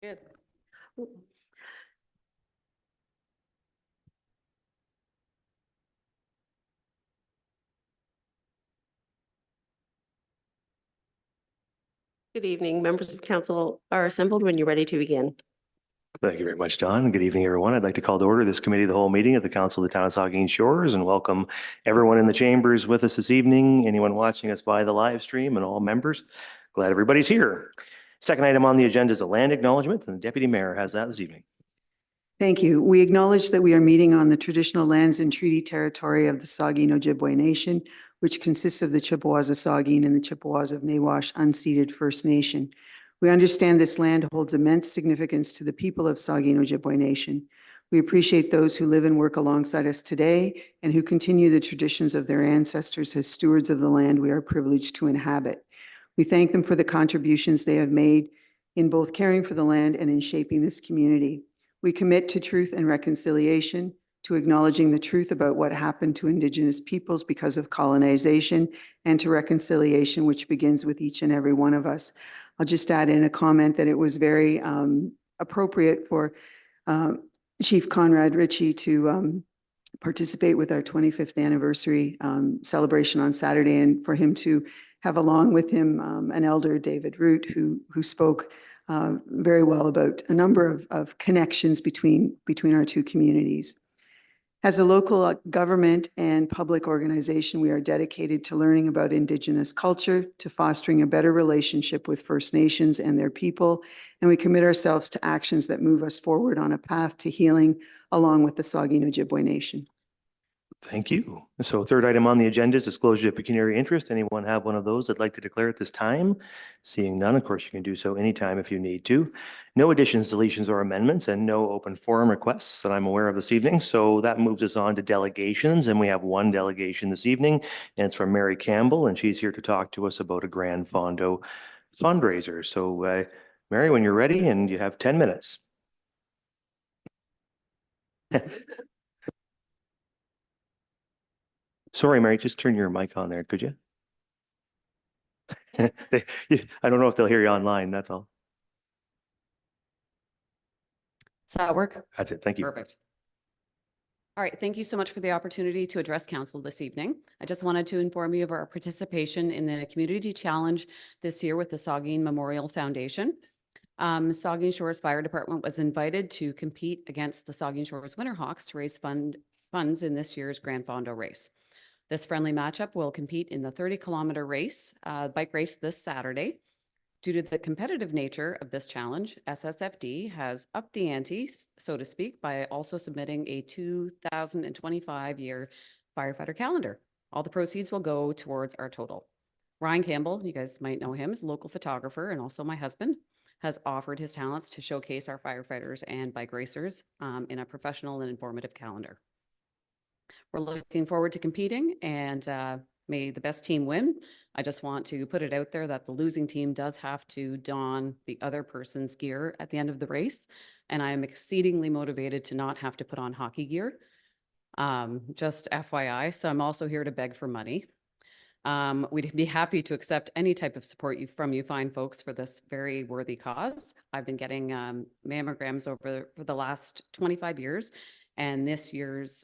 Good. Good evening. Members of council are assembled when you're ready to begin. Thank you very much, Don. Good evening, everyone. I'd like to call to order this committee of the whole meeting of the Council of the Town of Saugeen Shores and welcome everyone in the chambers with us this evening, anyone watching us via the live stream and all members. Glad everybody's here. Second item on the agenda is a land acknowledgement, and the Deputy Mayor has that this evening. Thank you. We acknowledge that we are meeting on the traditional lands and treaty territory of the Saugeen Ojibwe Nation, which consists of the Chippewas of Saugeen and the Chippewas of Nawash unceded First Nation. We understand this land holds immense significance to the people of Saugeen Ojibwe Nation. We appreciate those who live and work alongside us today and who continue the traditions of their ancestors as stewards of the land we are privileged to inhabit. We thank them for the contributions they have made in both caring for the land and in shaping this community. We commit to truth and reconciliation, to acknowledging the truth about what happened to Indigenous peoples because of colonization, and to reconciliation, which begins with each and every one of us. I'll just add in a comment that it was very appropriate for Chief Conrad Ritchie to participate with our 25th anniversary celebration on Saturday, and for him to have along with him an elder, David Root, who spoke very well about a number of connections between our two communities. As a local government and public organization, we are dedicated to learning about Indigenous culture, to fostering a better relationship with First Nations and their people, and we commit ourselves to actions that move us forward on a path to healing along with the Saugeen Ojibwe Nation. Thank you. So third item on the agenda is disclosure of pecuniary interest. Anyone have one of those that'd like to declare at this time? Seeing none, of course, you can do so anytime if you need to. No additions, deletions, or amendments, and no open forum requests that I'm aware of this evening. So that moves us on to delegations, and we have one delegation this evening, and it's from Mary Campbell, and she's here to talk to us about a Grand Fondo fundraiser. So Mary, when you're ready, and you have 10 minutes. Sorry, Mary, just turn your mic on there, could you? I don't know if they'll hear you online, that's all. Does that work? That's it, thank you. Perfect. All right, thank you so much for the opportunity to address council this evening. I just wanted to inform you of our participation in the Community Challenge this year with the Saugeen Memorial Foundation. Saugeen Shores Fire Department was invited to compete against the Saugeen Shores Winterhawks to raise funds in this year's Grand Fondo race. This friendly matchup will compete in the 30-kilometer race, bike race this Saturday. Due to the competitive nature of this challenge, SSFD has upped the ante, so to speak, by also submitting a 2025 year firefighter calendar. All the proceeds will go towards our total. Ryan Campbell, you guys might know him, is a local photographer and also my husband, has offered his talents to showcase our firefighters and bike racers in a professional and informative calendar. We're looking forward to competing, and may the best team win. I just want to put it out there that the losing team does have to don the other person's gear at the end of the race, and I am exceedingly motivated to not have to put on hockey gear. Just FYI, so I'm also here to beg for money. We'd be happy to accept any type of support from you fine folks for this very worthy cause. I've been getting mammograms for the last 25 years. And this year's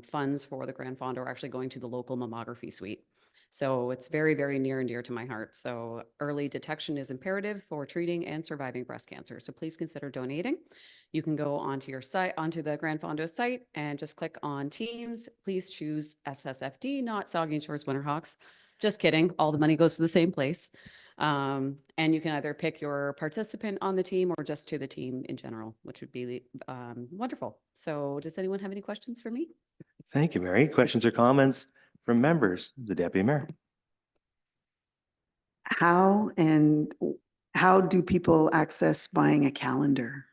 funds for the Grand Fondo are actually going to the local mammography suite. So it's very, very near and dear to my heart. So early detection is imperative for treating and surviving breast cancer. So please consider donating. You can go onto your site, onto the Grand Fondo site, and just click on teams. Please choose SSFD, not Saugeen Shores Winterhawks. Just kidding. All the money goes to the same place. And you can either pick your participant on the team or just to the team in general, which would be wonderful. So does anyone have any questions for me? Thank you, Mary. Questions or comments from members? The Deputy Mayor. How do people access buying a calendar?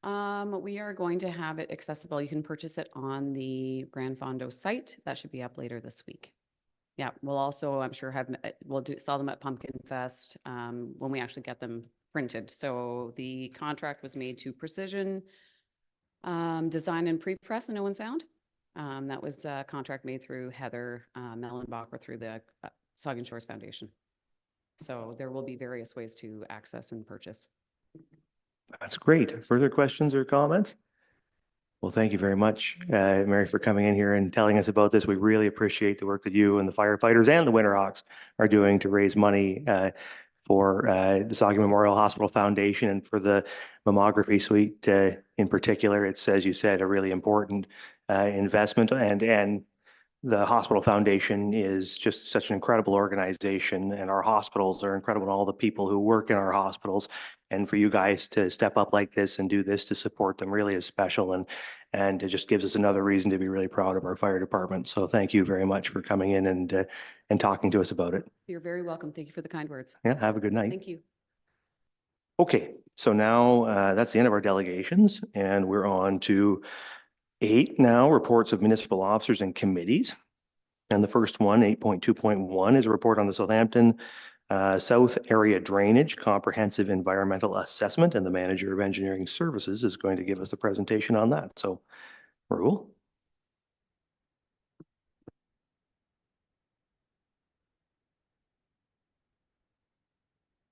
We are going to have it accessible. You can purchase it on the Grand Fondo site. That should be up later this week. Yeah, we'll also, I'm sure, sell them at Pumpkin Fest when we actually get them printed. So the contract was made to Precision Design and Pre-Press in Owen Sound. That was a contract made through Heather Mellenbacher through the Saugeen Shores Foundation. So there will be various ways to access and purchase. That's great. Further questions or comments? Well, thank you very much, Mary, for coming in here and telling us about this. We really appreciate the work that you and the firefighters and the Winterhawks are doing to raise money for the Saugeen Memorial Hospital Foundation and for the mammography suite in particular. It's, as you said, a really important investment, and the hospital foundation is just such an incredible organization, and our hospitals are incredible, and all the people who work in our hospitals. And for you guys to step up like this and do this to support them really is special, and it just gives us another reason to be really proud of our fire department. So thank you very much for coming in and talking to us about it. You're very welcome. Thank you for the kind words. Yeah, have a good night. Thank you. Okay, so now that's the end of our delegations, and we're on to 8 now, reports of municipal officers and committees. And the first one, 8.2.1, is a report on the Southampton South Area Drainage Comprehensive Environmental Assessment, and the Manager of Engineering Services is going to give us the presentation on that. So, Rahul.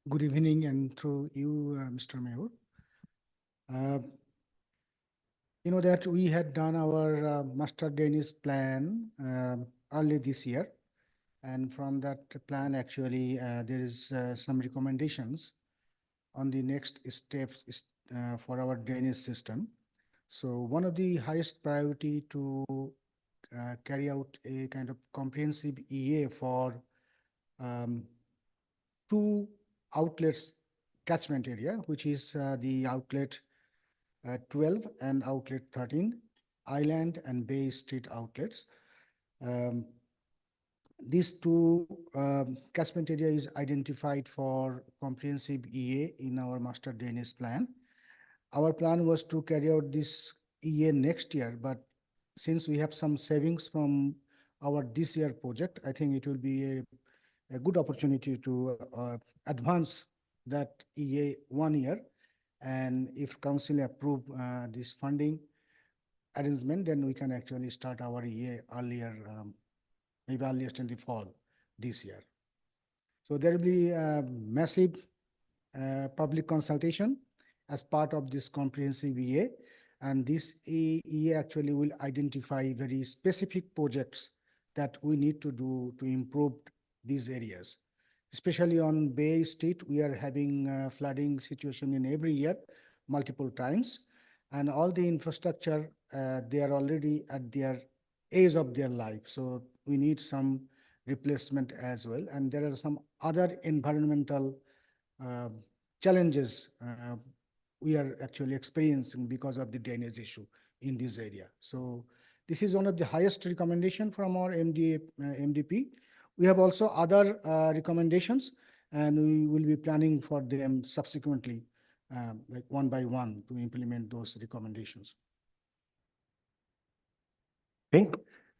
Good evening, and through you, Mr. Mayor. You know that we had done our master drainage plan early this year, and from that plan, actually, there is some recommendations on the next steps for our drainage system. So one of the highest priority to carry out a kind of comprehensive EA for 2 outlets catchment area, which is the outlet 12 and outlet 13, Island and Bay Street outlets. These 2 catchment area is identified for comprehensive EA in our master drainage plan. Our plan was to carry out this EA next year, but since we have some savings from our this year project, I think it will be a good opportunity to advance that EA 1 year. And if council approve this funding arrangement, then we can actually start our EA earlier, maybe earliest in the fall this year. So there will be a massive public consultation as part of this comprehensive EA. And this EA actually will identify very specific projects that we need to do to improve these areas. Especially on Bay Street, we are having flooding situation in every year, multiple times. And all the infrastructure, they are already at their age of their life. So we need some replacement as well. And there are some other environmental challenges we are actually experiencing because of the drainage issue in this area. So this is one of the highest recommendation from our MDP. We have also other recommendations, and we will be planning for them subsequently, like one by one, to implement those recommendations. Okay,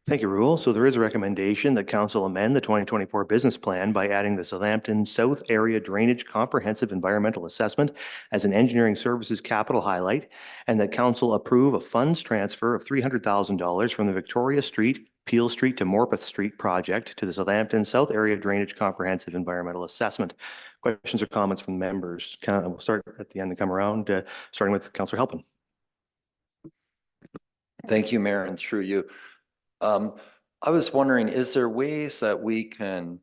thank you, Rahul. So there is a recommendation that council amend the 2024 business plan by adding the Southampton South Area Drainage Comprehensive Environmental Assessment as an engineering services capital highlight, and that council approve a funds transfer of $300,000 from the Victoria Street, Peel Street to Morpeth Street project to the Southampton South Area Drainage Comprehensive Environmental Assessment. Questions or comments from members? We'll start at the end and come around, starting with Councillor Halpin. Thank you, Mayor, and through you. I was wondering, is there ways that we can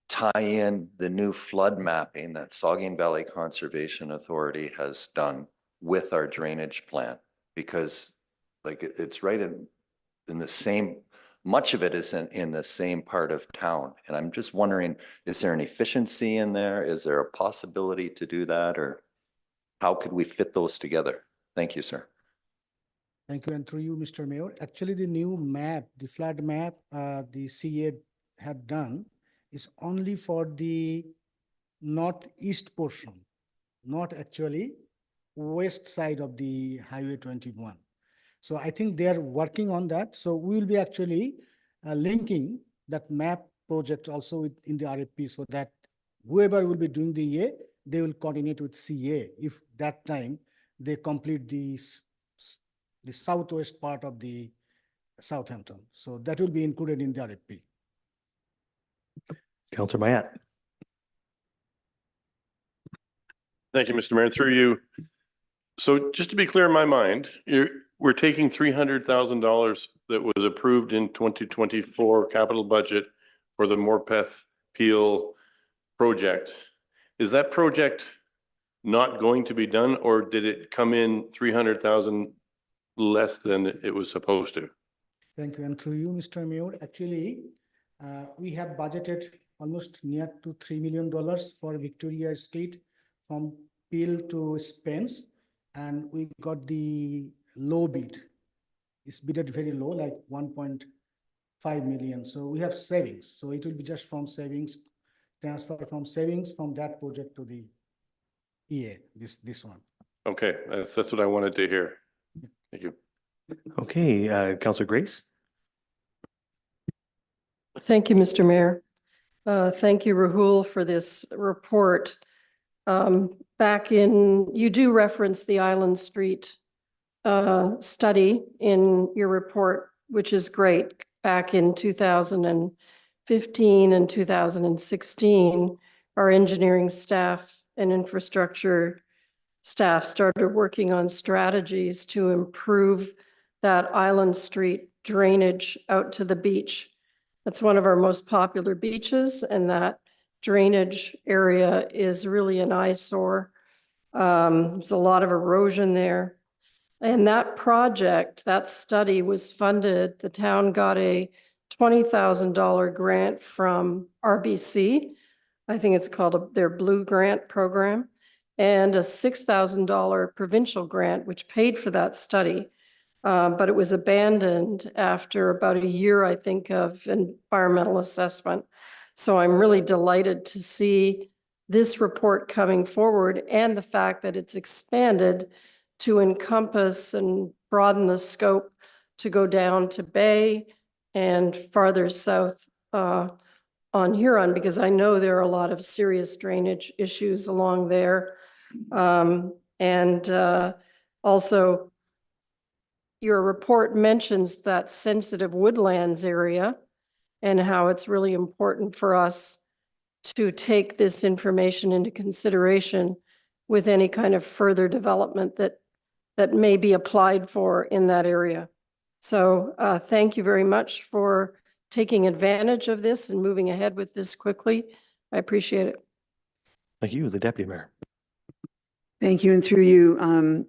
tie in the new flood mapping that Saugeen Valley Conservation Authority has done with our drainage plan? Because like it's right in the same, much of it is in the same part of town. And I'm just wondering, is there an efficiency in there? Is there a possibility to do that? Or how could we fit those together? Thank you, sir. Thank you, and through you, Mr. Mayor. Actually, the new map, the flood map, the CA had done is only for the northeast portion, not actually west side of the Highway 21. So I think they are working on that. So we will be actually linking that map project also in the RFP, so that whoever will be doing the EA, they will coordinate with CA if that time they complete the southwest part of the Southampton. So that will be included in the RFP. Councillor Mayat. Thank you, Mr. Mayor. Through you, So just to be clear in my mind, we're taking $300,000 that was approved in 2024 capital budget for the Morpeth Peel project. Is that project not going to be done, or did it come in 300,000 less than it was supposed to? Thank you. And through you, Mr. Mayor, actually, we have budgeted almost near to $3 million for Victoria Street from Peel to Spence, and we got the low bid. It's bidded very low, like 1.5 million. So we have savings. So it will be just from savings, transfer from savings from that project to the EA, this one. Okay, that's what I wanted to hear. Thank you. Okay, Councillor Grace? Thank you, Mr. Mayor. Thank you, Rahul, for this report. You do reference the Island Street study in your report, which is great. Back in 2015 and 2016, our engineering staff and infrastructure staff started working on strategies to improve that Island Street drainage out to the beach. That's one of our most popular beaches, and that drainage area is really an eyesore. There's a lot of erosion there. And that project, that study was funded, the town got a $20,000 grant from RBC. I think it's called their Blue Grant program, and a $6,000 provincial grant, which paid for that study. But it was abandoned after about a year, I think, of environmental assessment. So I'm really delighted to see this report coming forward, and the fact that it's expanded to encompass and broaden the scope to go down to Bay and farther south on Huron, because I know there are a lot of serious drainage issues along there. Also, your report mentions that sensitive woodlands area and how it's really important for us to take this information into consideration with any kind of further development that may be applied for in that area. So thank you very much for taking advantage of this and moving ahead with this quickly. I appreciate it. Thank you, the Deputy Mayor. Thank you. And through you,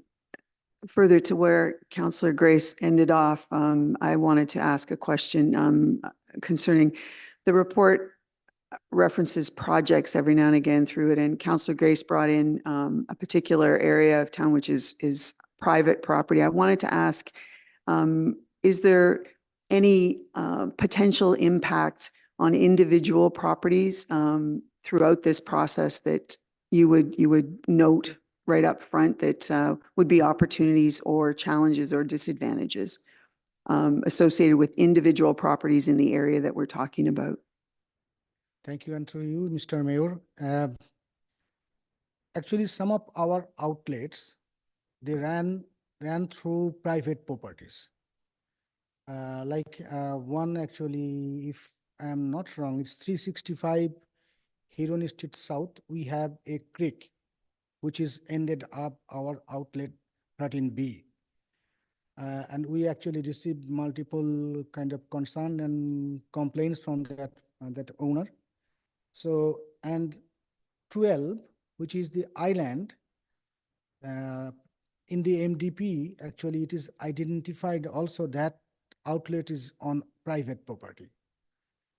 further to where Councillor Grace ended off, I wanted to ask a question concerning the report references projects every now and again through it. And Councillor Grace brought in a particular area of town, which is private property. I wanted to ask, is there any potential impact on individual properties throughout this process that you would note right up front that would be opportunities or challenges or disadvantages associated with individual properties in the area that we're talking about? Thank you. And through you, Mr. Mayor. Actually, some of our outlets, they ran through private properties. One actually, if I'm not wrong, it's 365 Huron Street South. We have a creek, which is ended up our outlet 13B. And we actually received multiple kind of concern and complaints from that owner. So, and 12, which is the island, in the MDP, actually it is identified also that outlet is on private property.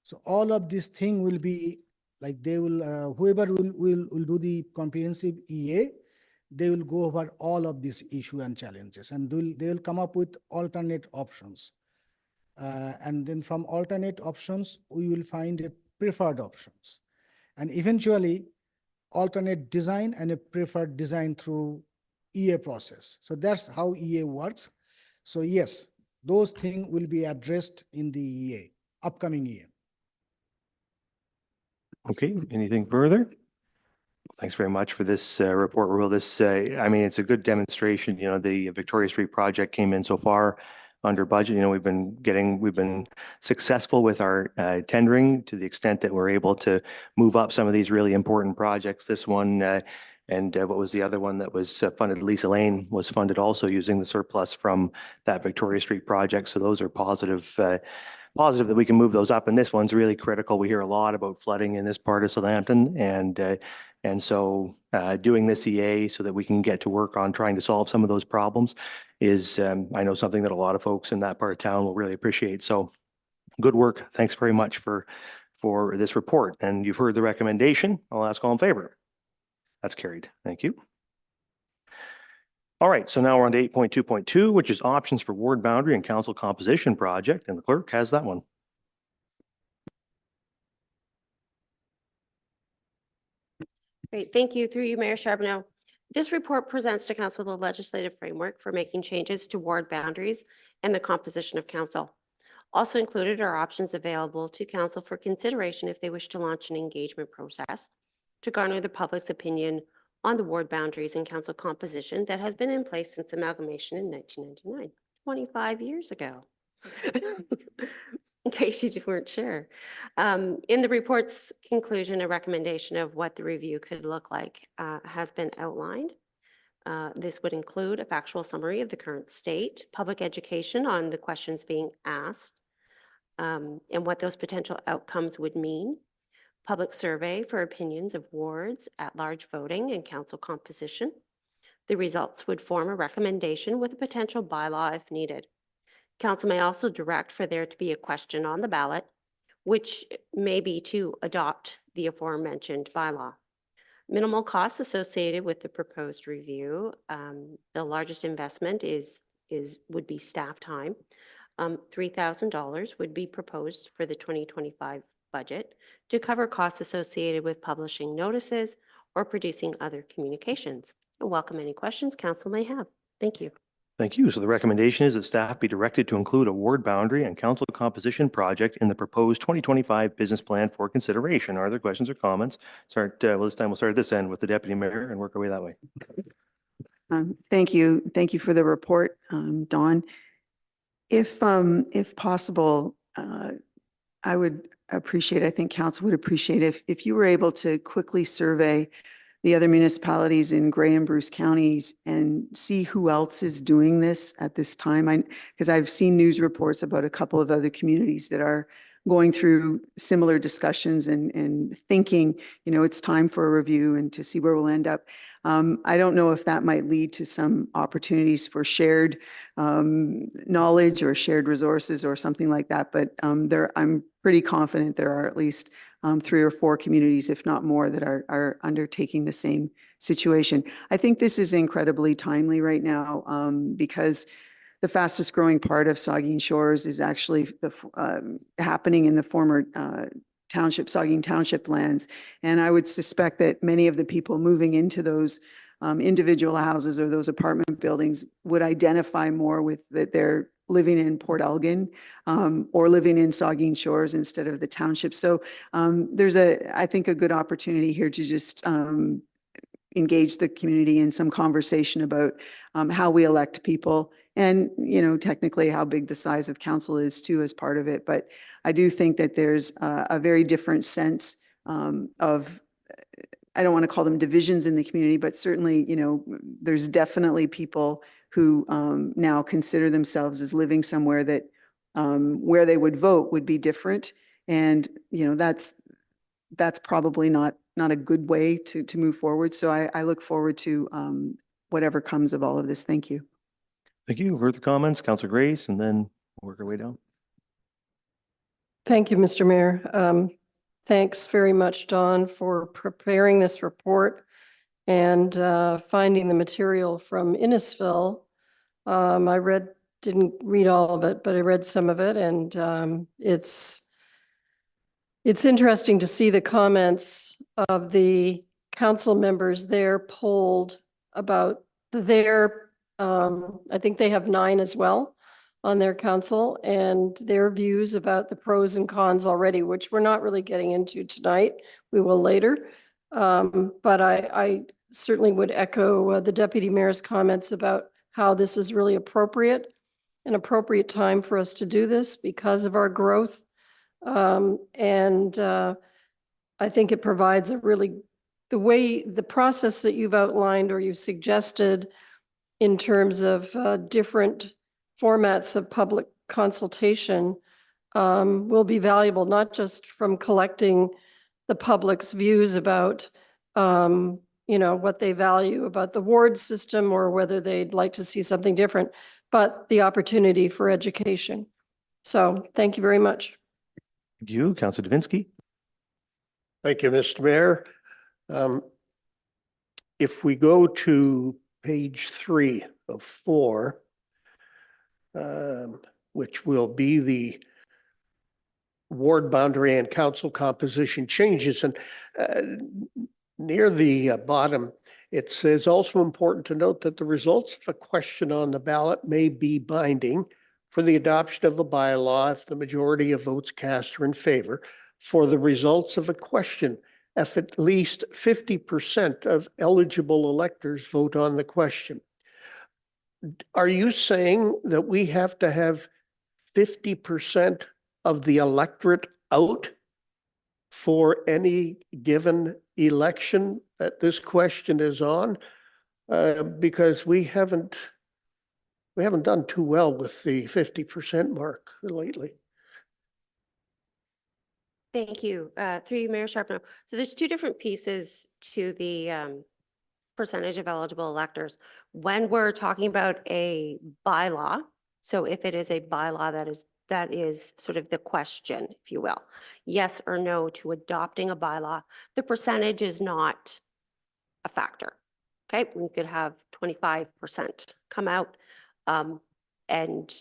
So all of this thing will be like they will, whoever will do the comprehensive EA, they will go over all of these issues and challenges, and they will come up with alternate options. And then from alternate options, we will find a preferred options. And eventually, alternate design and a preferred design through EA process. So that's how EA works. So yes, those things will be addressed in the EA, upcoming EA. Okay, anything further? Thanks very much for this report, Rahul. This, I mean, it's a good demonstration. You know, the Victoria Street project came in so far under budget. You know, we've been successful with our tendering to the extent that we're able to move up some of these really important projects. This one what was the other one that was funded? Lisa Lane was funded also using the surplus from that Victoria Street project. So those are positive that we can move those up. And this one's really critical. We hear a lot about flooding in this part of Southampton, and so doing this EA so that we can get to work on trying to solve some of those problems is, I know, something that a lot of folks in that part of town will really appreciate. So good work. Thanks very much for this report. And you've heard the recommendation. I'll ask all in favor. That's carried. Thank you. All right, so now we're on to 8.2.2, which is options for ward boundary and council composition project, and the clerk has that one. Great, thank you. Through you, Mayor Charbonneau. This report presents to council the legislative framework for making changes to ward boundaries and the composition of council. Also included are options available to council for consideration if they wish to launch an engagement process to garner the public's opinion on the ward boundaries and council composition that has been in place since amalgamation in 1999, 25 years ago. In case you weren't sure. In the report's conclusion, a recommendation of what the review could look like has been outlined. This would include a factual summary of the current state, public education on the questions being asked, and what those potential outcomes would mean, public survey for opinions of wards, at-large voting, and council composition. The results would form a recommendation with a potential bylaw if needed. Council may also direct for there to be a question on the ballot, which may be to adopt the aforementioned bylaw. Minimal costs associated with the proposed review. The largest investment would be staff time. $3,000 would be proposed for the 2025 budget to cover costs associated with publishing notices or producing other communications. I welcome any questions council may have. Thank you. Thank you. So the recommendation is that staff be directed to include a ward boundary and council composition project in the proposed 2025 business plan for consideration. Are there questions or comments? Well, this time we'll start at this end with the deputy mayor and work our way that way. Thank you. Thank you for the report, Dawn. If possible, I would appreciate, I think council would appreciate if you were able to quickly survey the other municipalities in Grey and Bruce counties and see who else is doing this at this time. Because I've seen news reports about a couple of other communities that are going through similar discussions and thinking, it's time for a review and to see where we'll end up. I don't know if that might lead to some opportunities for shared knowledge or shared resources or something like that. But I'm pretty confident there are at least 3 or 4 communities, if not more, that are undertaking the same situation. I think this is incredibly timely right now because the fastest growing part of Saugeen Shores is actually happening in the former Saugeen Township lands. And I would suspect that many of the people moving into those individual houses or those apartment buildings would identify more with that they're living in Port Elgin or living in Saugeen Shores instead of the township. So there's I think a good opportunity here to just engage the community in some conversation about how we elect people and, technically how big the size of council is too as part of it. But I do think that there's a very different sense of, I don't want to call them divisions in the community, but certainly, there's definitely people who now consider themselves as living somewhere that where they would vote would be different. And, that's probably not a good way to move forward. So I look forward to whatever comes of all of this. Thank you. Thank you. Further comments, Councillor Grace, and then work our way down. Thank you, Mr. Mayor. Thanks very much, Dawn, for preparing this report and finding the material from Innisfil. Didn't read all of it, but I read some of it, and it's interesting to see the comments of the council members there polled about I think they have 9 as well on their council, and their views about the pros and cons already, which we're not really getting into tonight. We will later. But I certainly would echo the deputy mayor's comments about how this is really an appropriate time for us to do this because of our growth. I think it provides the way, the process that you've outlined or you suggested in terms of different formats of public consultation will be valuable, not just from collecting the public's views about, what they value about the ward system or whether they'd like to see something different, but the opportunity for education. So thank you very much. Thank you, Councilor Davinsky. Thank you, Mr. Mayor. If we go to page 3 of 4, which will be the ward boundary and council composition changes, and near the bottom, it says also important to note that the results of a question on the ballot may be binding for the adoption of a bylaw if the majority of votes cast are in favor. For the results of a question, if at least 50% of eligible electors vote on the question. Are you saying that we have to have 50% of the electorate out for any given election that this question is on? Because we haven't done too well with the 50% mark lately. Thank you. Through you, Mayor Charbonneau. So there's two different pieces to the percentage of eligible electors. When we're talking about a bylaw, so if it is a bylaw that is sort of the question, if you will, yes or no to adopting a bylaw, the percentage is not a factor. Okay, we could have 25% come out and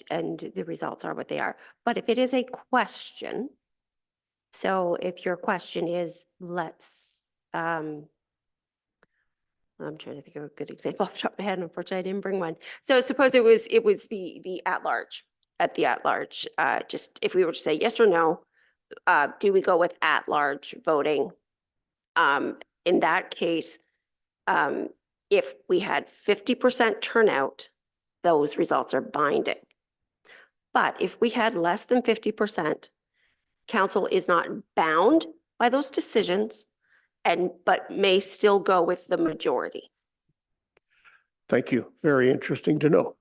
the results are what they are. But if it is a question, so if your question is, I'm trying to think of a good example off the top of my head. Unfortunately, I didn't bring one. So suppose it was the at-large, just if we were to say yes or no, do we go with at-large voting? In that case, if we had 50% turnout, those results are binding. But if we had less than 50%, council is not bound by those decisions but may still go with the majority. Thank you. Very interesting to know.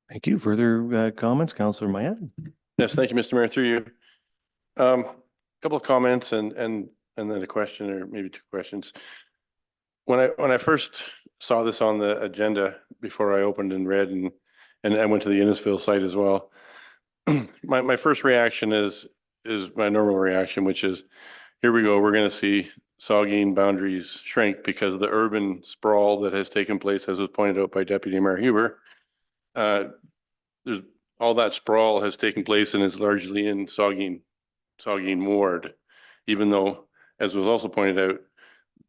Thank you. Further comments, Councilor Mayad? Yes, thank you, Mr. Mayor, through you. Couple of comments and then a question or maybe two questions. When I first saw this on the agenda before I opened and read and I went to the Innisfil site as well, my first reaction is my normal reaction, which is, here we go, we're going to see Saugeen boundaries shrink because of the urban sprawl that has taken place, as was pointed out by Deputy Mayor Huber. There's all that sprawl has taken place and is largely in Saugeen ward, even though, as was also pointed out,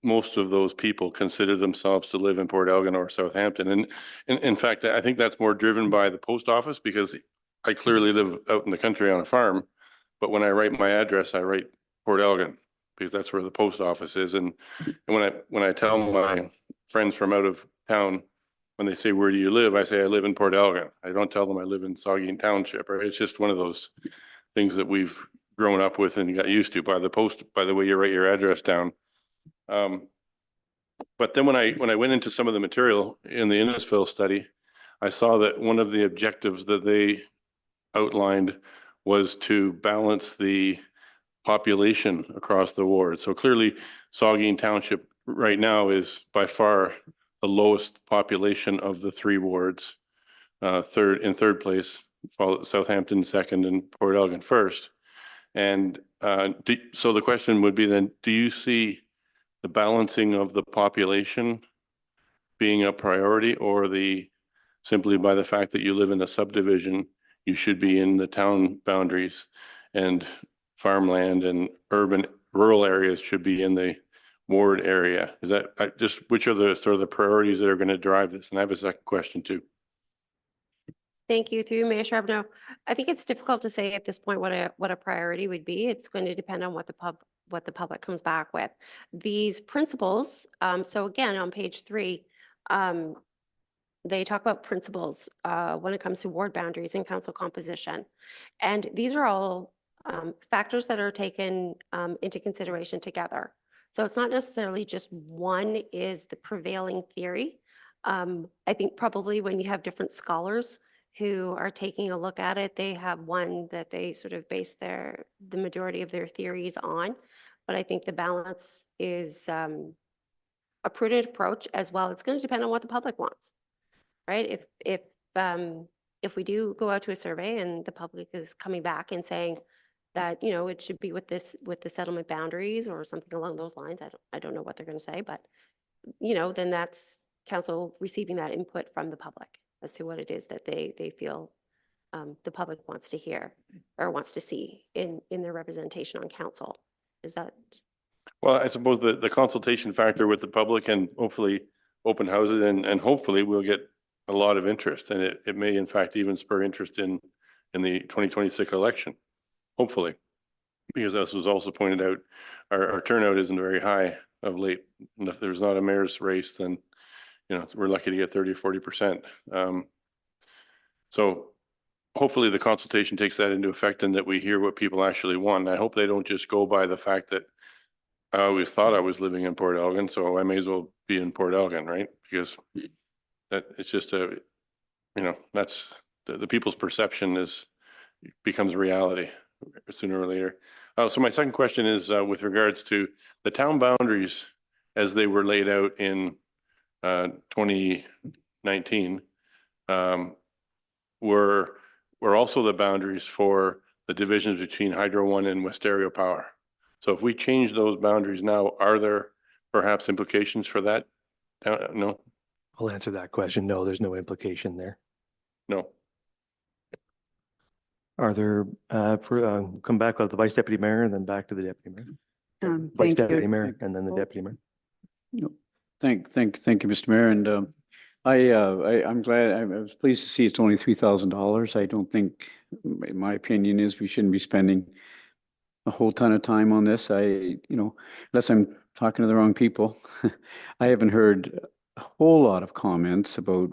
most of those people consider themselves to live in Port Elgin or Southampton. And in fact, I think that's more driven by the post office, because I clearly live out in the country on a farm, but when I write my address, I write Port Elgin because that's where the post office is. And when I tell my friends from out of town, when they say, where do you live? I say, I live in Port Elgin. I don't tell them I live in Saugeen Township, right? It's just one of those things that we've grown up with and got used to by the way you write your address down. But then when I went into some of the material in the Innisfil study, I saw that one of the objectives that they outlined was to balance the population across the ward. So clearly Saugeen Township right now is by far the lowest population of the three wards, in third place, followed Southampton second and Port Elgin first. And so the question would be then, do you see the balancing of the population being a priority, or simply by the fact that you live in a subdivision, you should be in the town boundaries, and farmland and rural areas should be in the ward area? Is that which are the sort of the priorities that are going to drive this? And I have a second question too. Thank you. Through Mayor Charbonneau. I think it's difficult to say at this point what a priority would be. It's going to depend on what the public comes back with. These principles, so again, on page 3, they talk about principles when it comes to ward boundaries and council composition. And these are all factors that are taken into consideration together. So it's not necessarily just one is the prevailing theory. I think probably when you have different scholars who are taking a look at it, they have one that they sort of base the majority of their theories on. But I think the balance is a prudent approach as well. It's going to depend on what the public wants, right? If we do go out to a survey and the public is coming back and saying that, you know, it should be with the settlement boundaries or something along those lines, I don't know what they're going to say, but you know, then that's council receiving that input from the public as to what it is that they feel the public wants to hear or wants to see in their representation on council. Is that? Well, I suppose the consultation factor with the public and hopefully open houses and hopefully we'll get a lot of interest, and it may in fact even spur interest in the 2026 election, hopefully. Because as was also pointed out, our turnout isn't very high of late. And if there's not a mayor's race, then, you know, we're lucky to get 30 or 40%. So hopefully the consultation takes that into effect and that we hear what people actually want. And I hope they don't just go by the fact that I always thought I was living in Port Elgin, so I may as well be in Port Elgin, right? Because that it's just you know, that's the people's perception becomes reality sooner or later. So my second question is with regards to the town boundaries as they were laid out in 2019 were also the boundaries for the divisions between Hydro One and Westario Power. So if we change those boundaries now, are there perhaps implications for that? No? I'll answer that question. No, there's no implication there. No. Are there, come back with the vice deputy mayor and then back to the deputy mayor? Vice Thank deputy you. mayor and then the deputy mayor. Thank you, Mr. Mayor. And I'm glad, I was pleased to see it's only $3,000. I don't think, in my opinion, is we shouldn't be spending a whole ton of time on this. You know, unless I'm talking to the wrong people, I haven't heard a whole lot of comments about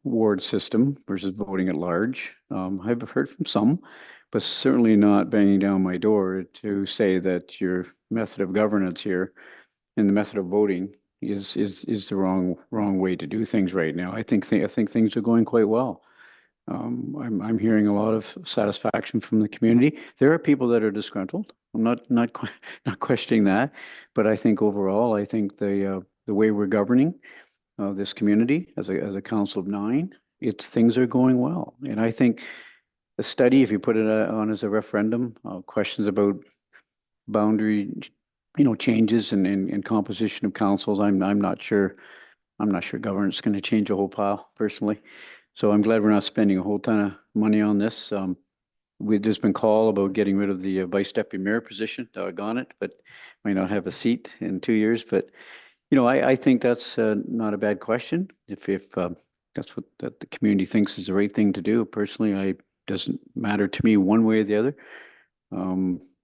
ward system versus voting at large. I've heard from some, but certainly not banging down my door to say that your method of governance here and the method of voting is the wrong way to do things right now. I think things are going quite well. I'm hearing a lot of satisfaction from the community. There are people that are disgruntled. I'm not questioning that, but I think overall, I think the way we're governing this community as a council of 9, things are going well. And I think the study, if you put it on as a referendum, questions about boundary, you know, changes and composition of councils, I'm not sure governance is going to change a whole pile personally. So I'm glad we're not spending a whole ton of money on this. There's been call about getting rid of the vice deputy mayor position, doggone it, but might not have a seat in 2 years. But, you know, I think that's not a bad question. If that's what the community thinks is the right thing to do. Personally, it doesn't matter to me one way or the other.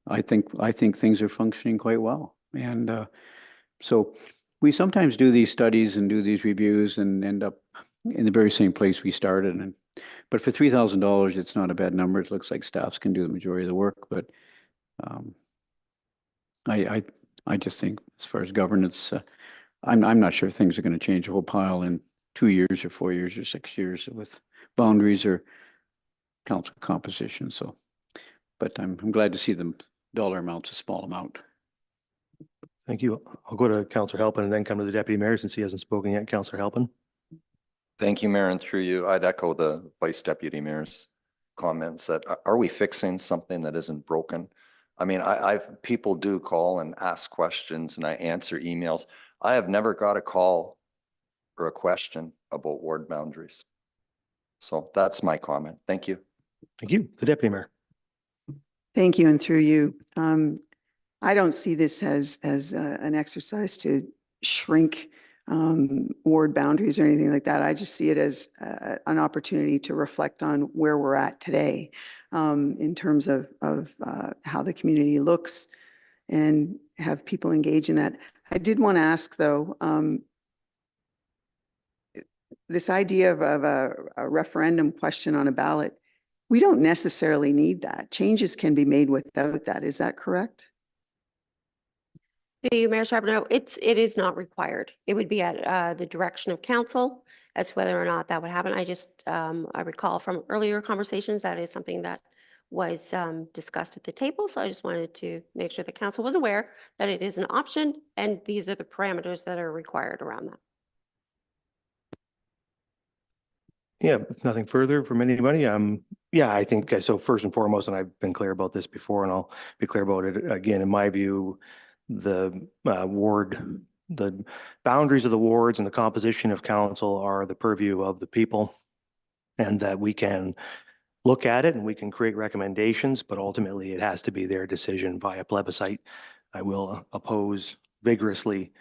I think things are functioning quite well. And so we sometimes do these studies and do these reviews and end up in the very same place we started. But for $3,000, it's not a bad number. It looks like staffs can do the majority of the work. But I just think as far as governance, I'm not sure things are going to change a whole pile in 2 years or 4 years or 6 years with boundaries or council composition. So, but I'm glad to see the dollar amount's a small amount. Thank you. I'll go to Councillor Halpin and then come to the deputy mayor since he hasn't spoken yet. Councillor Halpin. Thank you, Mayor, and through you, I'd echo the Vice Deputy Mayor's comments that are we fixing something that isn't broken? I mean, people do call and ask questions and I answer emails. I have never got a call or a question about ward boundaries. So that's my comment. Thank you. Thank you. The deputy mayor. Thank you, and through you. I don't see this as an exercise to shrink ward boundaries or anything like that. I just see it as an opportunity to reflect on where we're at today in terms of how the community looks and have people engage in that. I did want to ask, though, this idea of a referendum question on a ballot, we don't necessarily need that. Changes can be made without that. Is that correct? Through you, Mayor Charbonneau, it is not required. It would be at the direction of council as to whether or not that would happen. I recall from earlier conversations that is something that was discussed at the table. So I just wanted to make sure the council was aware that it is an option and these are the parameters that are required around that. Yeah, if nothing further from anybody. Yeah, I think so. First and foremost, and I've been clear about this before, and I'll be clear about it again. In my view, the boundaries of the wards and the composition of council are the purview of the people, and that we can look at it and we can create recommendations, but ultimately it has to be their decision via plebiscite. I will oppose vigorously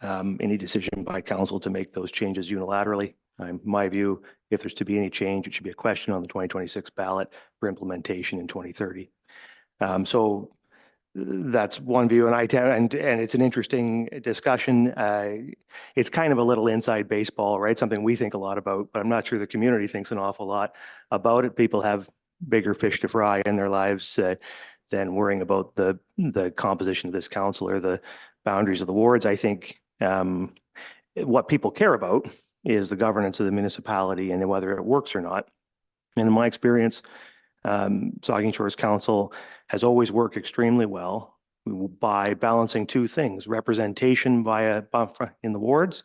any decision by council to make those changes unilaterally. In my view, if there's to be any change, it should be a question on the 2026 ballot for implementation in 2030. So that's one view, and it's an interesting discussion. It's kind of a little inside baseball, right? Something we think a lot about, but I'm not sure the community thinks an awful lot about it. People have bigger fish to fry in their lives than worrying about the composition of this council or the boundaries of the wards. I think what people care about is the governance of the municipality and whether it works or not. And in my experience, Saugeen Shores Council has always worked extremely well by balancing two things: representation in the wards,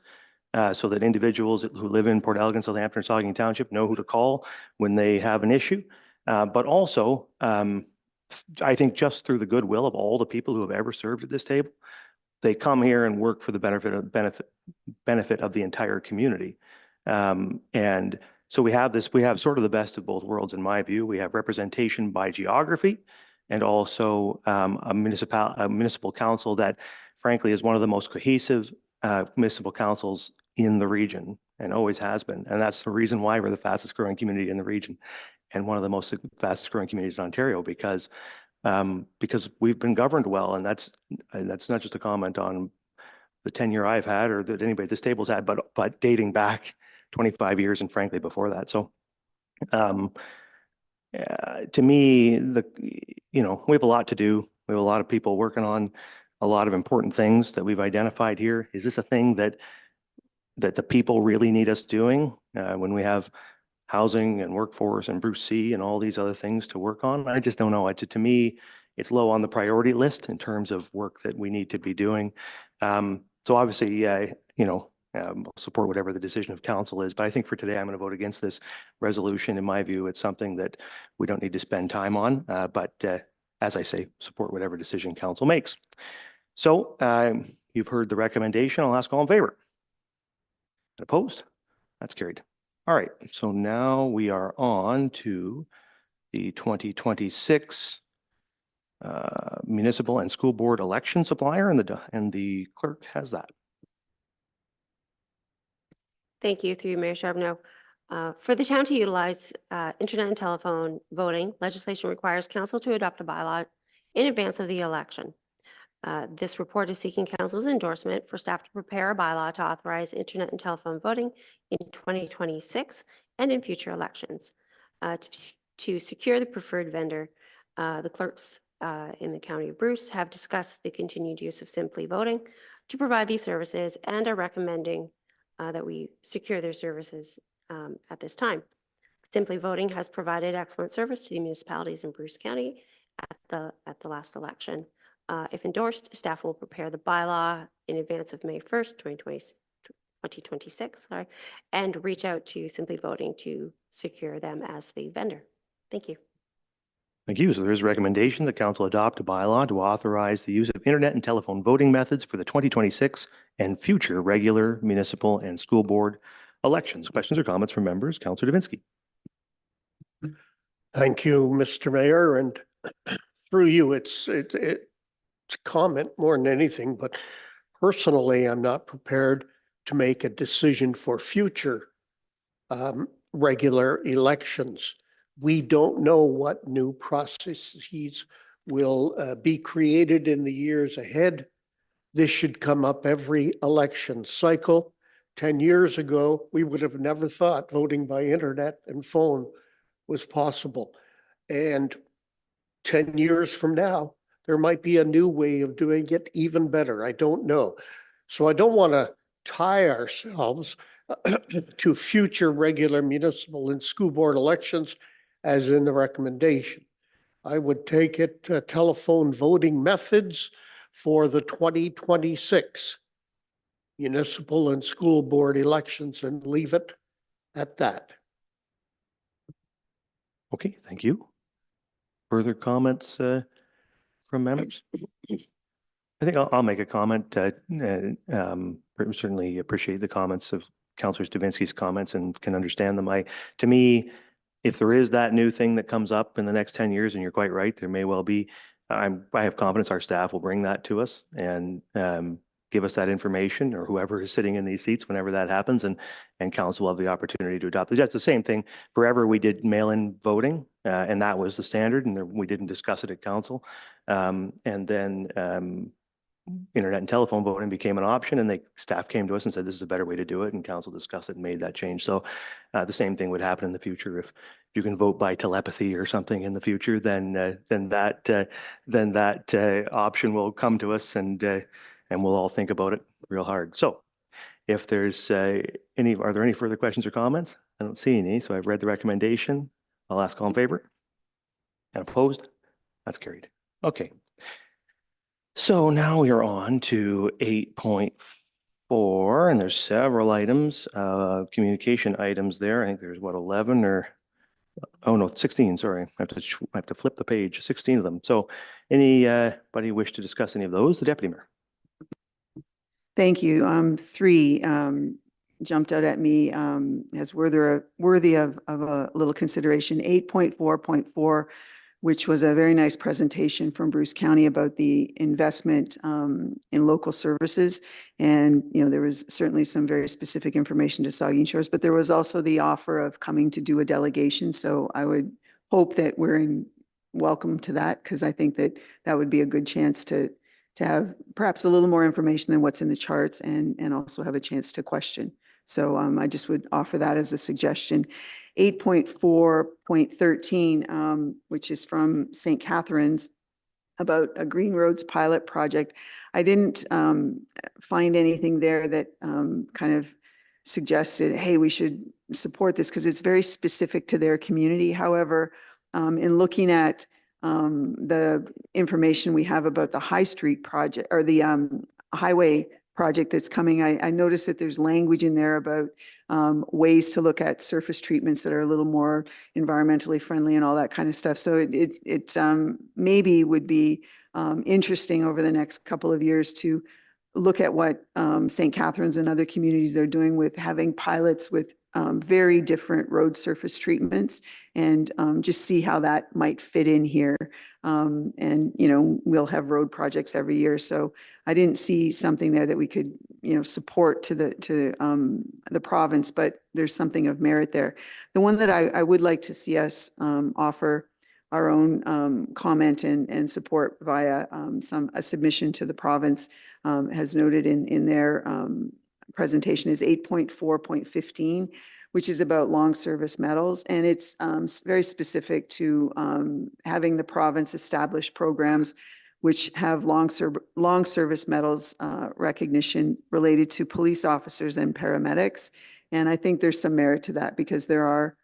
so that individuals who live in Port Elgin, Southampton, or Saugeen Township know who to call when they have an issue. But also, I think just through the goodwill of all the people who have ever served at this table, they come here and work for the benefit of the entire community. And so we have sort of the best of both worlds, in my view. We have representation by geography and also a municipal council that frankly is one of the most cohesive municipal councils in the region and always has been. And that's the reason why we're the fastest growing community in the region and one of the most fastest growing communities in Ontario, because we've been governed well. And that's not just a comment on the tenure I've had or that anybody at this table's had, but dating back 25 years and frankly before that. So to me, we have a lot to do. We have a lot of people working on a lot of important things that we've identified here. Is this a thing that the people really need us doing when we have housing and workforce and Bruce C and all these other things to work on? I just don't know. To me, it's low on the priority list in terms of work that we need to be doing. So obviously, support whatever the decision of council is. But I think for today, I'm going to vote against this resolution. In my view, it's something that we don't need to spend time on. But as I say, support whatever decision council makes. So you've heard the recommendation. I'll ask all in favor. Opposed? That's carried. All right. So now we are on to the 2026 municipal and school board election supplier, and the clerk has that. Thank you, through you, Mayor Charbonneau. For the town to utilize internet and telephone voting, legislation requires council to adopt a bylaw in advance of the election. This report is seeking council's endorsement for staff to prepare a bylaw to authorize internet and telephone voting in 2026 and in future elections. To secure the preferred vendor, the clerks in the County of Bruce have discussed the continued use of Simply Voting to provide these services and are recommending that we secure their services at this time. Simply Voting has provided excellent service to the municipalities in Bruce County at the last election. If endorsed, staff will prepare the bylaw in advance of May 1st, 2026, and reach out to Simply Voting to secure them as the vendor. Thank you. Thank you. So there is a recommendation that council adopt a bylaw to authorize the use of internet and telephone voting methods for the 2026 and future regular municipal and school board elections. Questions or comments from members? Councillor Davinsky. Thank you, Mr. Mayor, and through you, it's a comment more than anything, but personally, I'm not prepared to make a decision for future regular elections. We don't know what new processes will be created in the years ahead. This should come up every election cycle. 10 years ago, we would have never thought voting by internet and phone was possible. And 10 years from now, There might be a new way of doing it even better. I don't know. So I don't want to tie ourselves to future regular municipal and school board elections as in the recommendation. I would take it telephone voting methods for the 2026 municipal and school board elections and leave it at that. Okay, thank you. Further comments from members? I think I'll make a comment. Certainly appreciate the comments of Councillor Stavinsky's comments and can understand them. To me, if there is that new thing that comes up in the next 10 years, and you're quite right, there may well be, I have confidence our staff will bring that to us and give us that information, or whoever is sitting in these seats whenever that happens, and council will have the opportunity to adopt it. That's the same thing. Forever we did mail-in voting, and that was the standard, and we didn't discuss it at council. And then internet and telephone voting became an option, and staff came to us and said, this is a better way to do it, and council discussed it and made that change. So the same thing would happen in the future. If you can vote by telepathy or something in the future, then that option will come to us, and we'll all think about it real hard. So if there's are there any further questions or comments? I don't see any, so I've read the recommendation. I'll ask all in favor. And opposed? That's carried. Okay. So now we are on to 8.4, and there's several items, communication items there. I think there's 11 or, oh no, 16, sorry. I have to flip the page, 16 of them. So anybody wish to discuss any of those? The Deputy Mayor. Thank you. Three jumped out at me as worthy of a little consideration. 8.4.4, which was a very nice presentation from Bruce County about the investment in local services. And, there was certainly some very specific information to Saugeen Shores, but there was also the offer of coming to do a delegation. So I would hope that we're welcome to that, because I think that would be a good chance to have perhaps a little more information than what's in the charts, and also have a chance to question. So I just would offer that as a suggestion. 8.4.13, which is from St. Catharines, about a Green Roads pilot project. I didn't find anything there that kind of suggested, hey, we should support this, because it's very specific to their community. However, in looking at the information we have about the High Street project, or the highway project that's coming, I noticed that there's language in there about ways to look at surface treatments that are a little more environmentally friendly and all that kind of stuff. So it maybe would be interesting over the next couple of years to look at what St. Catharines and other communities are doing with having pilots with very different road surface treatments, and just see how that might fit in here. And, we'll have road projects every year. So I didn't see something there that we could, support to the province, but there's something of merit there. The one that I would like to see us offer our own comment and support via a submission to the province, has noted in their presentation, is 8.4.15, which is about long service medals. And it's very specific to having the province establish programs which have long service medals recognition related to police officers and paramedics. And I think there's some merit to that, because there are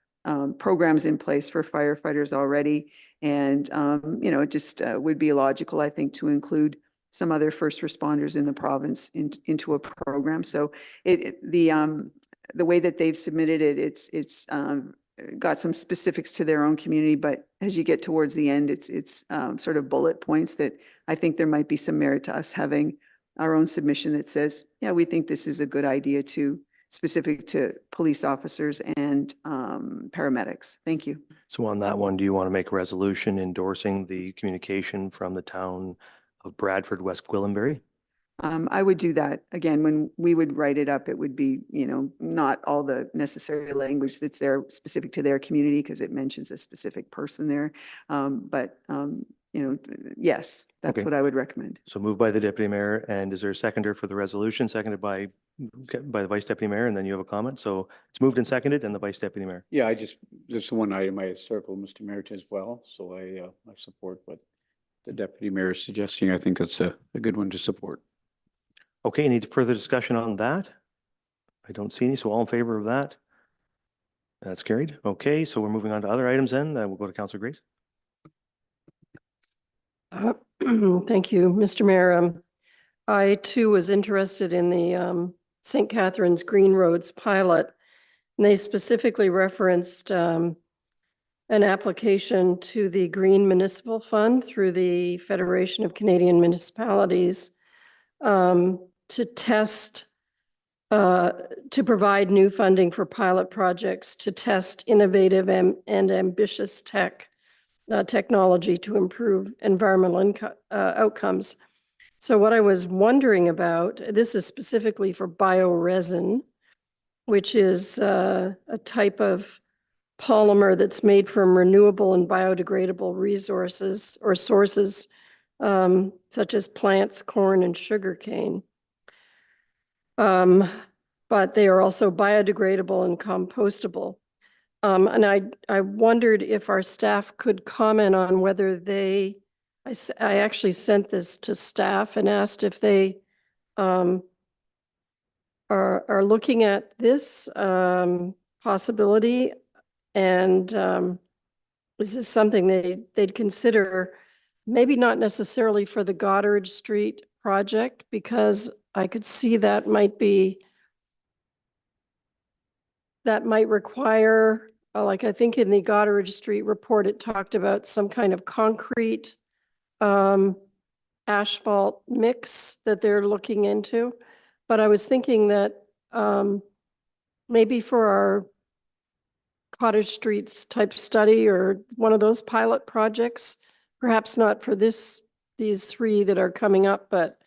programs in place for firefighters already. And, it just would be logical, I think, to include some other first responders in the province into a program. So the way that they've submitted it, it's got some specifics to their own community, but as you get towards the end, it's sort of bullet points that I think there might be some merit to us having our own submission that says, yeah, we think this is a good idea specific to police officers and paramedics. Thank you. So on that one, do you want to make a resolution endorsing the communication from the town of Bradford, West Gwillimbury? I would do that. Again, when we would write it up, it would be, not all the necessary language that's there specific to their community, because it mentions a specific person there. But yes, that's Okay. what I would recommend. So moved by the Deputy Mayor, and is there a seconder for the resolution? Seconded by the Vice Deputy Mayor, and then you have a comment. So it's moved and seconded, and the Vice Deputy Mayor. Yeah, there's one item I had circled, Mr. Mayor, as well. So I support what the deputy mayor is suggesting, I think it's a good one to support. Okay, any further discussion on that? I don't see any, so all in favor of that? That's carried. Okay, so we're moving on to other items then. We'll go to Councillor Grace. Thank you, Mr. Mayor. I too was interested in the St. Catharines Green Roads pilot. And they specifically referenced an application to the Green Municipal Fund through the Federation of Canadian Municipalities to test, to provide new funding for pilot projects to test innovative and ambitious technology to improve environmental outcomes. So what I was wondering about, this is specifically for bioresin, which is a type of polymer that's made from renewable and biodegradable resources or sources, such as plants, corn, and sugarcane. But they are also biodegradable and compostable. And I wondered if our staff could comment on whether I actually sent this to staff and asked if they are looking at this possibility, and is this something they'd consider, maybe not necessarily for the Goddard Street project, because I could see that might require, like I think in the Goddard Street report, it talked about some kind of concrete asphalt mix that they're looking into. But I was thinking that maybe for our Cottage Streets type study or one of those pilot projects, perhaps not for these three that are coming up, but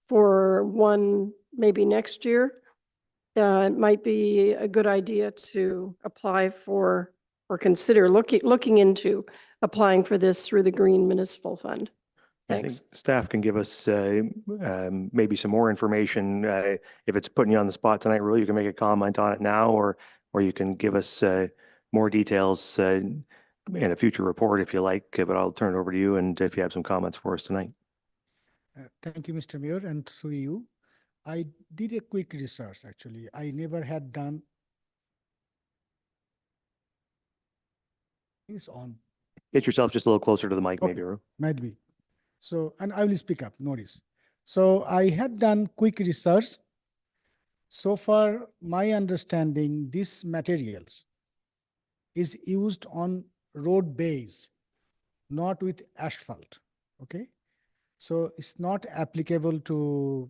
for one maybe next year, it might be a good idea to apply for or consider looking into applying for this through the Green Municipal Fund. Thanks. I think staff can give us maybe some more information. If it's putting you on the spot tonight, really, you can make a comment on it now, or you can give us more details in a future report if you like, but I'll turn it over to you and if you have some comments for us tonight. Thank you, Mr. Mayor, and through you. I did a quick research, actually. I never had done this on. Get yourself just a little closer to the mic, maybe. Okay, might be. So, and I will speak up, notice. So I had done quick research. So far, my understanding, these materials is used on road base, not with asphalt, okay? So it's not applicable to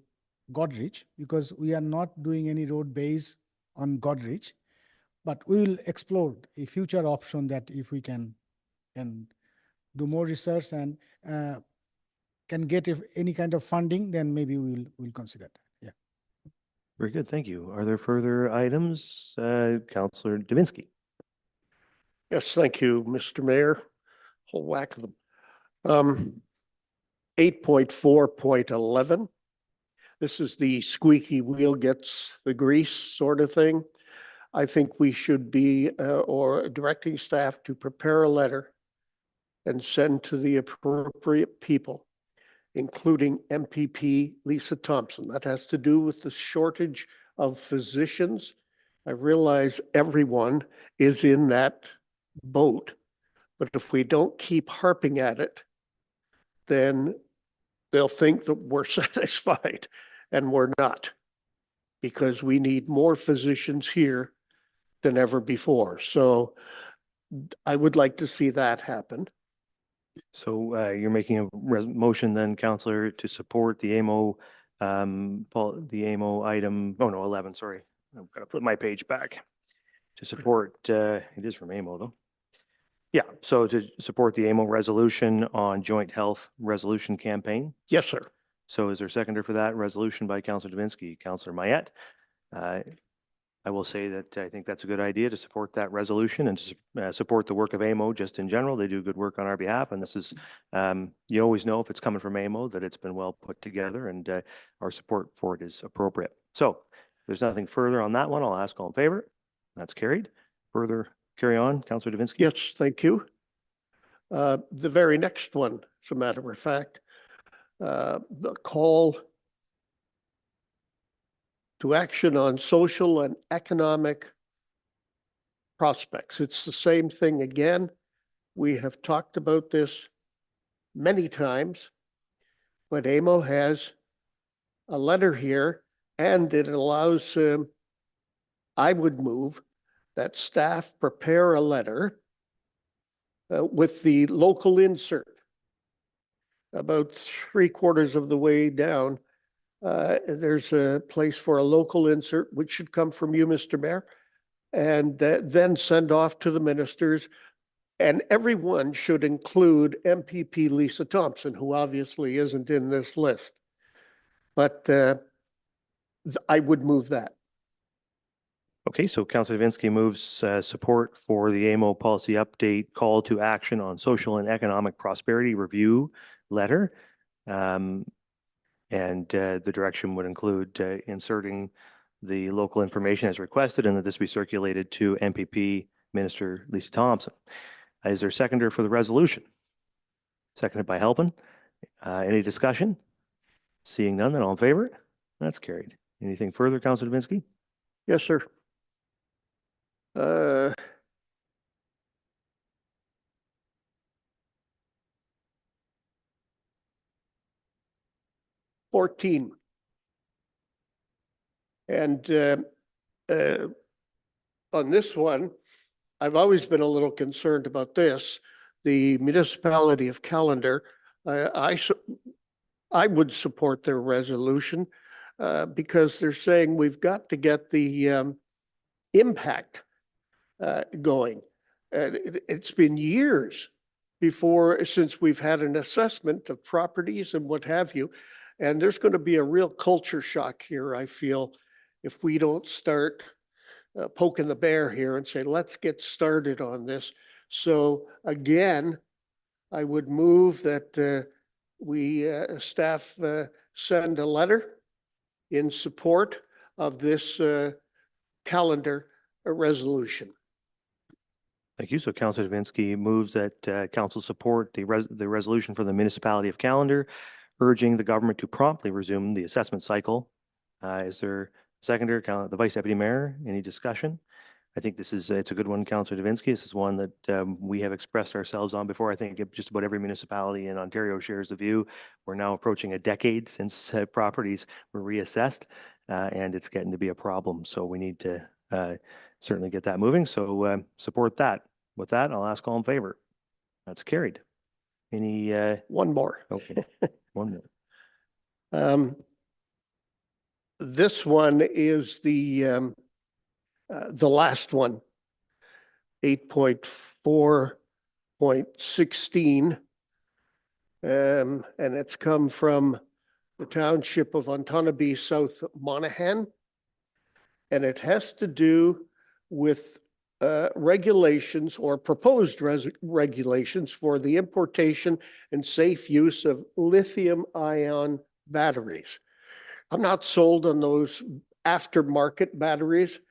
Godrich because we are not doing any road base on Godrich, but we will explore a future option that if we can do more research and can get any kind of funding, then maybe we'll consider that. Yeah. Very good. Thank you. Are there further items? Councillor Davinsky. Yes, thank you, Mr. Mayor. Whole whack of them. 8.4.11. This is the squeaky wheel gets the grease sort of thing. I think we should be or directing staff to prepare a letter and send to the appropriate people, including MPP Lisa Thompson. That has to do with the shortage of physicians. I realize everyone is in that boat, but if we don't keep harping at it, then they'll think that we're satisfied, and we're not, because we need more physicians here than ever before. So I would like to see that happen. So you're making a motion then, Councillor, to support the AMO, the AMO item, oh no, 11, sorry. I've got to flip my page back. To support, it is from AMO though. Yeah, so to support the AMO resolution on joint health resolution campaign. Yes, sir. So is there a seconder for that resolution by Councillor Davinsky? Councillor Mayette. I will say that I think that's a good idea to support that resolution and to support the work of AMO just in general. They do good work on our behalf, and this is, you always know if it's coming from AMO that it's been well put together, and our support for it is appropriate. So if there's nothing further on that one, I'll ask all in favor. That's carried. Further carry on, Councillor Davinsky. Yes, thank you. The very next one, as a matter of fact, the call to action on social and economic prospects. It's the same thing again. We have talked about this many times, but AMO has a letter here, and it allows, I would move that staff prepare a letter with the local insert. About 3/4 of the way down, there's a place for a local insert, which should come from you, Mr. Mayor, and then send off to the ministers. And everyone should include MPP Lisa Thompson, who obviously isn't in this list. But I would move that. Okay, so Councillor Davinsky moves support for the AMO policy update call to action on social and economic prosperity review letter. And the direction would include inserting the local information as requested and that this be circulated to MPP Minister Lisa Thompson. Is there a seconder for the resolution? Seconded by Halpin. Any discussion? Seeing none, then all in favor? That's carried. Anything further, Councillor Davinsky? Yes, sir. 14. And on this one, I've always been a little concerned about this. The municipality of Callander, I would support their resolution because they're saying we've got to get the impact going. And it's been years since we've had an assessment of properties and what have you. And there's going to be a real culture shock here, I feel, if we don't start poking the bear here and say, let's get started on this. So again, I would move that we staff send a letter in support of this calendar resolution. Thank you. So Councillor Davinsky moves that council support the resolution for the municipality of Callander, urging the government to promptly resume the assessment cycle. Is there a seconder, the Vice Deputy Mayor? Any discussion? I think it's a good one, Councillor Davinsky. This is one that we have expressed ourselves on before. I think just about every municipality in Ontario shares the view. We're now approaching a decade since properties were reassessed, and it's getting to be a problem. So we need to certainly get that moving. So support that. With that, I'll ask all in favor. That's carried. Any? One more. Okay, one more. This one is the last one, 8.4.16. And it's come from the township of Ontonabe, South Monaghan. And it has to do with regulations or proposed regulations for the importation and safe use of lithium-ion batteries. I'm not sold on those aftermarket batteries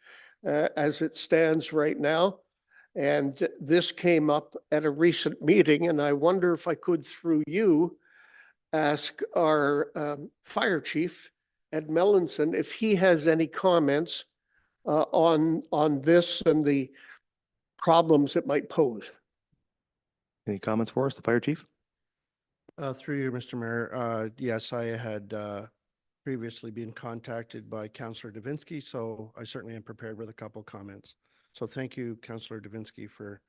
as it stands right now. And this came up at a recent meeting, and I wonder if I could, through you, ask our fire chief, Ed Mellinson, if he has any comments on this and the problems it might pose. Any comments for us, the fire chief? Through you, Mr. Mayor. Yes, I had previously been contacted by Councillor Davinsky, so I certainly am prepared with a couple comments. So thank you, Councillor Davinsky, for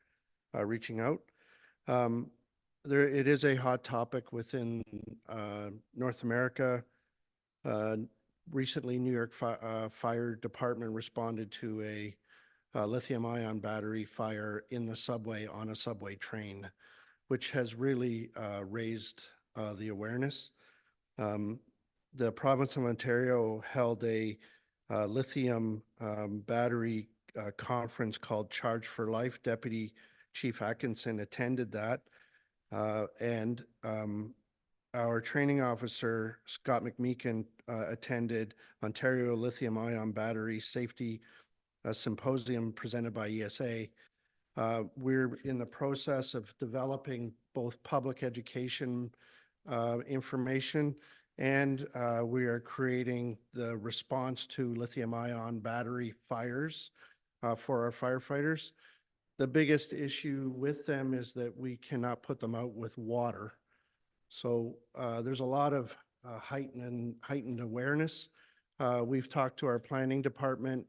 reaching out. It is a hot topic within North America. Recently, New York Fire Department responded to a lithium-ion battery fire in the subway on a subway train, which has really raised the awareness. The province of Ontario held a lithium battery conference called Charge for Life. Deputy Chief Atkinson attended that, and our training officer, Scott McMeekin, attended Ontario Lithium-Ion Battery Safety Symposium presented by ESA. We're in the process of developing both public education information, and we are creating the response to lithium-ion battery fires for our firefighters. The biggest issue with them is that we cannot put them out with water. So there's a lot of heightened awareness. We've talked to our planning department.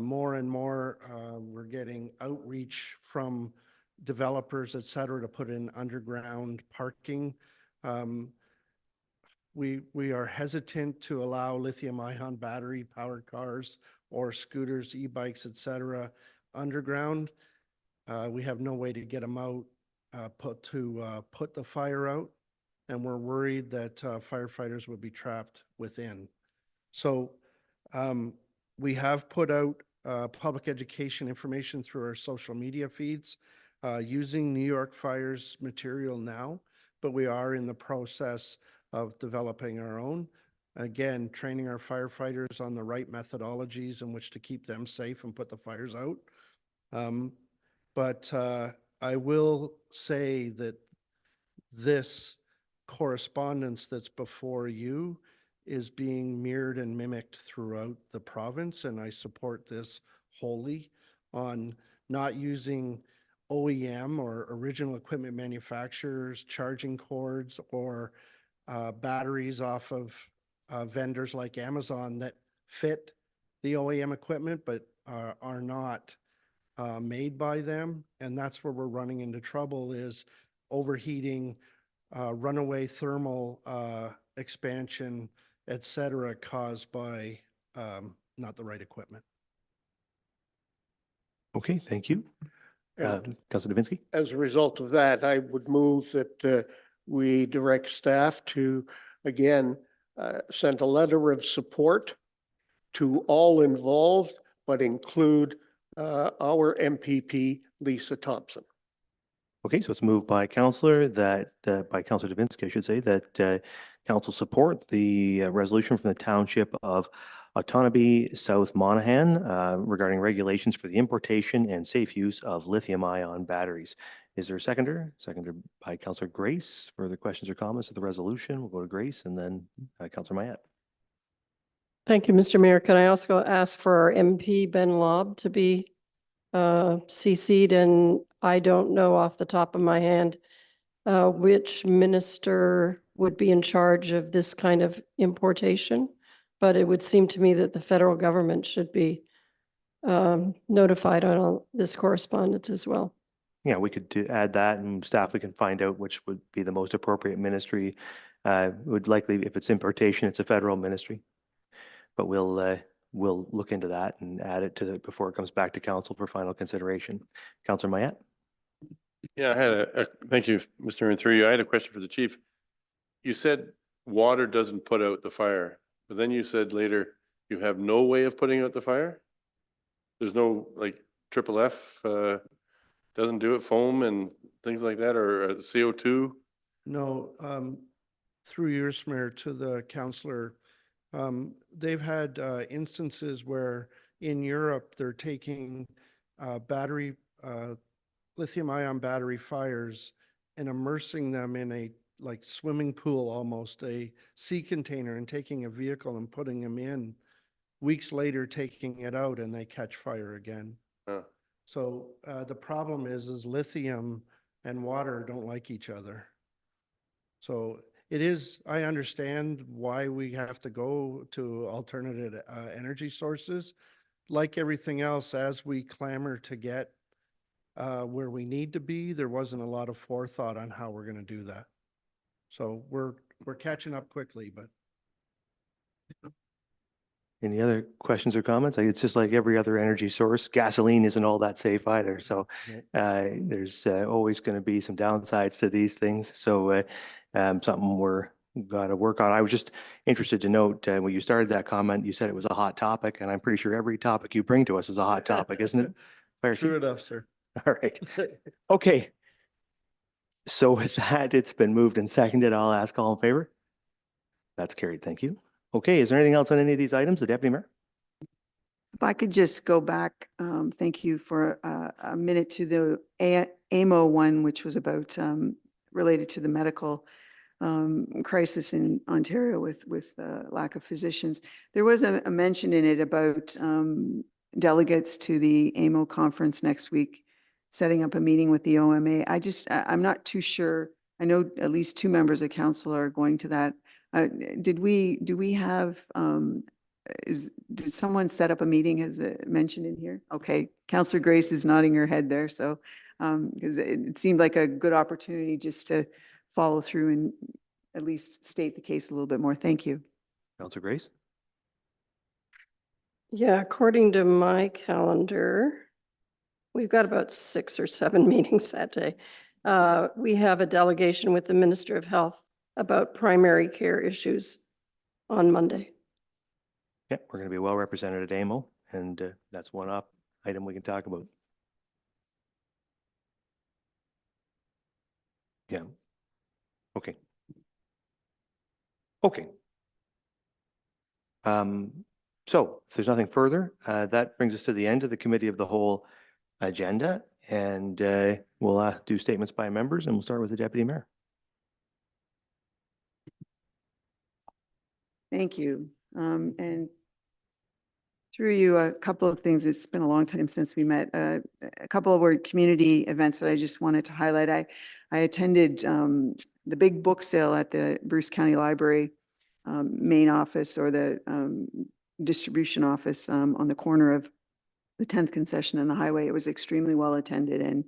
More and more, we're getting outreach from developers, et cetera, to put in underground parking. We are hesitant to allow lithium-ion battery powered cars or scooters, e-bikes, et cetera, underground. We have no way to get them out, put the fire out, and we're worried that firefighters would be trapped within. So we have put out public education information through our social media feeds using New York Fire's material now, but we are in the process of developing our own. Again, training our firefighters on the right methodologies in which to keep them safe and put the fires out. But I will say that this correspondence that's before you is being mirrored and mimicked throughout the province, and I support this wholly on not using OEM or original equipment manufacturers, charging cords, or batteries off of vendors like Amazon that fit the OEM equipment but are not made by them. And that's where we're running into trouble, is overheating, runaway thermal expansion, et cetera, caused by not the right equipment. Okay, thank you. Councilor Davinsky? As a result of that, I would move that we direct staff to, again, send a letter of support to all involved, but include our MPP, Lisa Thompson. Okay, so it's moved by Councilor by Councilor Davinsky, I should say, that Council support the resolution from the Township of Otonabee, South Monaghan, regarding regulations for the importation and safe use of lithium-ion batteries. Is there a seconder? Seconded by Councilor Grace. Further questions or comments of the resolution? We'll go to Grace and then Councilor Mayette. Thank you, Mr. Mayor. Can I also ask for our MP Ben Lobb to be CC'd? And I don't know off the top of my hand which minister would be in charge of this kind of importation, but it would seem to me that the federal government should be notified on all this correspondence as well. Yeah, we could add that, and staff, we can find out which would be the most appropriate ministry. Would likely, if it's importation, it's a federal ministry. But we'll look into that and add it to before it comes back to council for final consideration. Councilor Mayette? Yeah, I had thank you, Mr. Mayor, through you. I had a question for the chief. You said water doesn't put out the fire, but then you said later you have no way of putting out the fire? There's no, like, FFF doesn't do it, foam and things like that, or CO2? No, through your Mayor, to the councillor, they've had instances where in Europe they're taking lithium-ion battery fires and immersing them in a like swimming pool, almost a sea container, and taking a vehicle and putting them in. Weeks later, taking it out, and they catch fire again. Huh. So the problem is lithium and water don't like each other. So it is, I understand why we have to go to alternative energy sources. Like everything else, as we clamor to get where we need to be, there wasn't a lot of forethought on how we're going to do that. So we're catching up quickly, but. Any other questions or comments? It's just like every other energy source. Gasoline isn't all that safe either. So there's always going to be some downsides to these things. So something we're got to work on. I was just interested to note when you started that comment, you said it was a hot topic, and I'm pretty sure every topic you bring to us is a hot topic, isn't it? Fire True chief? enough, sir. All right. Okay. So with that, it's been moved and seconded. I'll ask all in favor. That's carried. Thank you. Okay, is there anything else on any of these items, the Deputy Mayor? If I could just go back, thank you for a minute to the AMO one, which was about related to the medical crisis in Ontario with lack of physicians. There was a mention in it about delegates to the AMO conference next week, setting up a meeting with the OMA. I'm not too sure. I know at least 2 members of council are going to that. Do we have, did someone set up a meeting as mentioned in here? Okay, Councillor Grace is nodding her head there. So, because it seemed like a good opportunity just to follow through and at least state the case a little bit more. Thank you. Councillor Grace? Yeah, according to my calendar, we've got about 6 or 7 meetings that day. We have a delegation with the Minister of Health about primary care issues on Monday. Yeah, we're going to be well represented at AMO, and that's one item we can talk about. Yeah. Okay. Okay. So if there's nothing further, that brings us to the end of the Committee of the Whole agenda, and we'll do statements by members, and we'll start with the Deputy Mayor. Thank you. And through you, a couple of things. It's been a long time since we met. A couple of community events that I just wanted to highlight. I attended the big book sale at the Bruce County Library main office, or the distribution office on the corner of the 10th concession and the highway. It was extremely well attended, and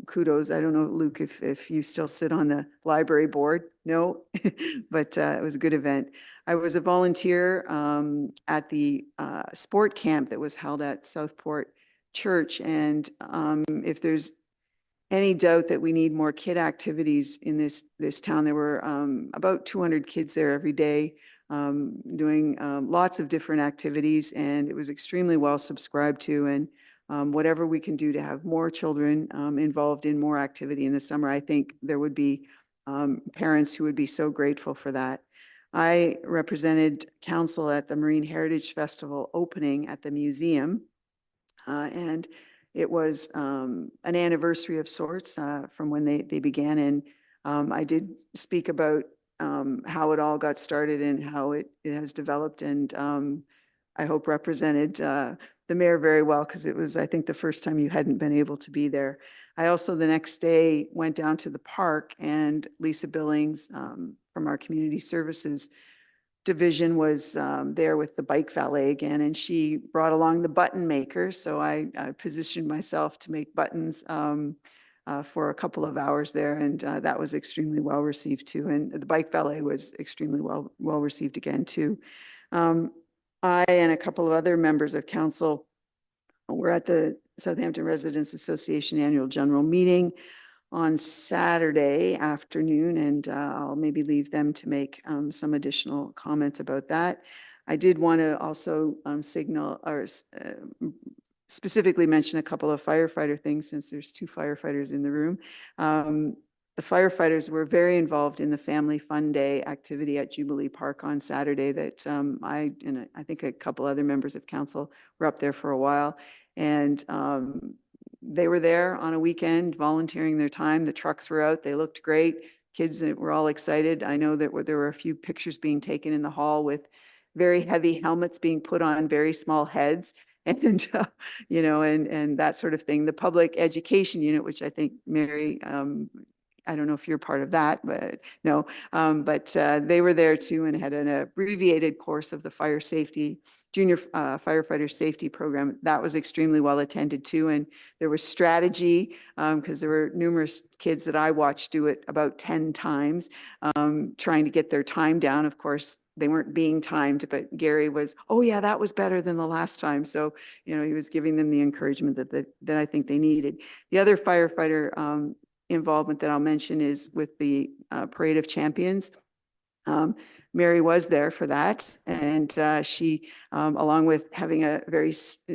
kudos. I don't know, Luke, if you still sit on the library board. No, but it was a good event. I was a volunteer at the sport camp that was held at Southport Church. And if there's any doubt that we need more kid activities in this town, there were about 200 kids there every day doing lots of different activities, and it was extremely well subscribed to. And whatever we can do to have more children involved in more activity in the summer, I think there would be parents who would be so grateful for that. I represented council at the Marine Heritage Festival opening at the museum, and it was an anniversary of sorts from when they began. And I did speak about how it all got started and how it has developed, and I hope represented the mayor very well, because it was, I think, the first time you hadn't been able to be there. I also, the next day, went down to the park, and Lisa Billings from our community services division was there with the bike valet again, and she brought along the button maker. So I positioned myself to make buttons for a couple of hours there, and that was extremely well received too. And the bike valet was extremely well received again too. I and a couple of other members of council were at the Southampton Residents Association Annual General Meeting on Saturday afternoon, and I'll maybe leave them to make some additional comments about that. I did want to also signal or specifically mention a couple of firefighter things, since there's 2 firefighters in the room. The firefighters were very involved in the Family Fun Day activity at Jubilee Park on Saturday that I think a couple other members of council were up there for a while. And they were there on a weekend volunteering their time. The trucks were out. They looked great. Kids were all excited. I know that there were a few pictures being taken in the hall with very heavy helmets being put on very small heads. And, you know, and that sort of thing. The public education unit, which I think Mary, I don't know if you're part of that, but no, but they were there too, and had an abbreviated course of the fire safety, junior firefighter safety program. That was extremely well attended too. And there was strategy, because there were numerous kids that I watched do it about 10 times, trying to get their time down. Of course, they weren't being timed, but Gary was, oh yeah, that was better than the last time. So, you know, he was giving them the encouragement that I think they needed. The other firefighter involvement that I'll mention is with the Parade of Champions. Mary was there for that, and she, along with having a very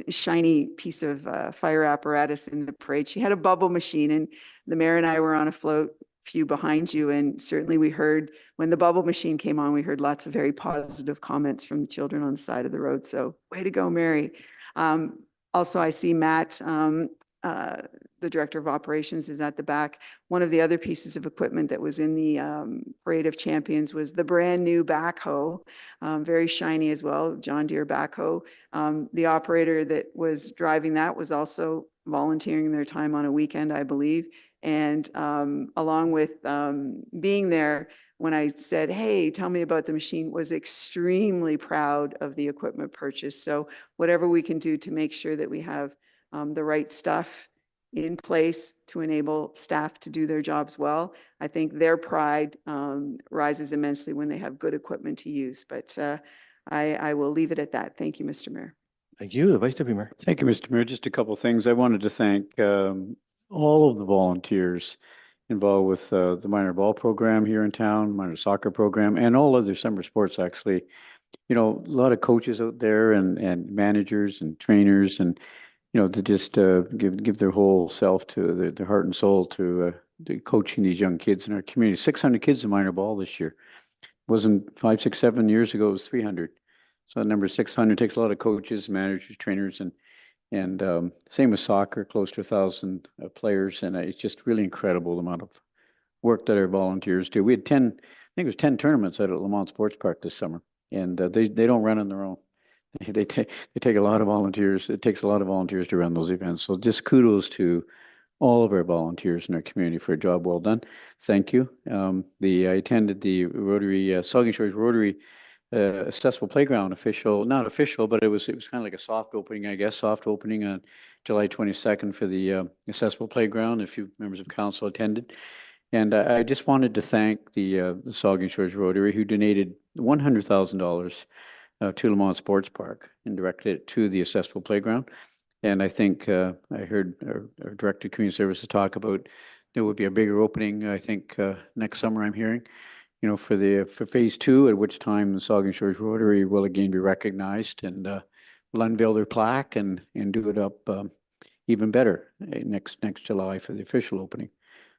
shiny piece of fire apparatus in the parade, she had a bubble machine, and the mayor and I were on a float few behind you. And certainly we heard when the bubble machine came on, we heard lots of very positive comments from the children on the side of the road. So way to go, Mary. Also, I see Matt, the Director of Operations, is at the back. One of the other pieces of equipment that was in the Parade of Champions was the brand new backhoe, very shiny as well, John Deere backhoe. The operator that was driving that was also volunteering their time on a weekend, I believe. And along with being there, when I said, hey, tell me about the machine, was extremely proud of the equipment purchase. So whatever we can do to make sure that we have the right stuff in place to enable staff to do their jobs well, I think their pride rises immensely when they have good equipment to use. But I will leave it at that. Thank you, Mr. Mayor. Thank you. The Vice Deputy Mayor. Thank you, Mr. Mayor. Just a couple of things. I wanted to thank all of the volunteers involved with the minor ball program here in town, minor soccer program, and all other summer sports, actually. You know, a lot of coaches out there and managers and trainers, and, you know, to just give their whole self to their heart and soul to coaching these young kids in our community. 600 kids in minor ball this year. Wasn't 5, 6, 7 years ago, it was 300. So that number 600 takes a lot of coaches, managers, trainers, and same with soccer, close to 1,000 players. And it's just really incredible the amount of work that our volunteers do. We had 10, I think it was 10 tournaments out at Lamont Sports Park this summer. And they don't run on their own. They take a lot of volunteers. It takes a lot of volunteers to run those events. So just kudos to all of our volunteers in our community for a job well done. Thank you. I attended the Rotary, Saugeen Shores Rotary accessible playground not official, but it was kind of like a soft opening, I guess, on July 22nd for the accessible playground. A few members of council attended. And I just wanted to thank the Saugeen Shores Rotary, who donated $100,000 to Lamont Sports Park and directed it to the accessible playground. And I think I heard our Director of Community Services talk about there would be a bigger opening, I think, next summer, I'm hearing, you know, for phase 2, at which time the Saugeen Shores Rotary will again be recognized and will unveil their plaque and do it up even better next July for the official opening.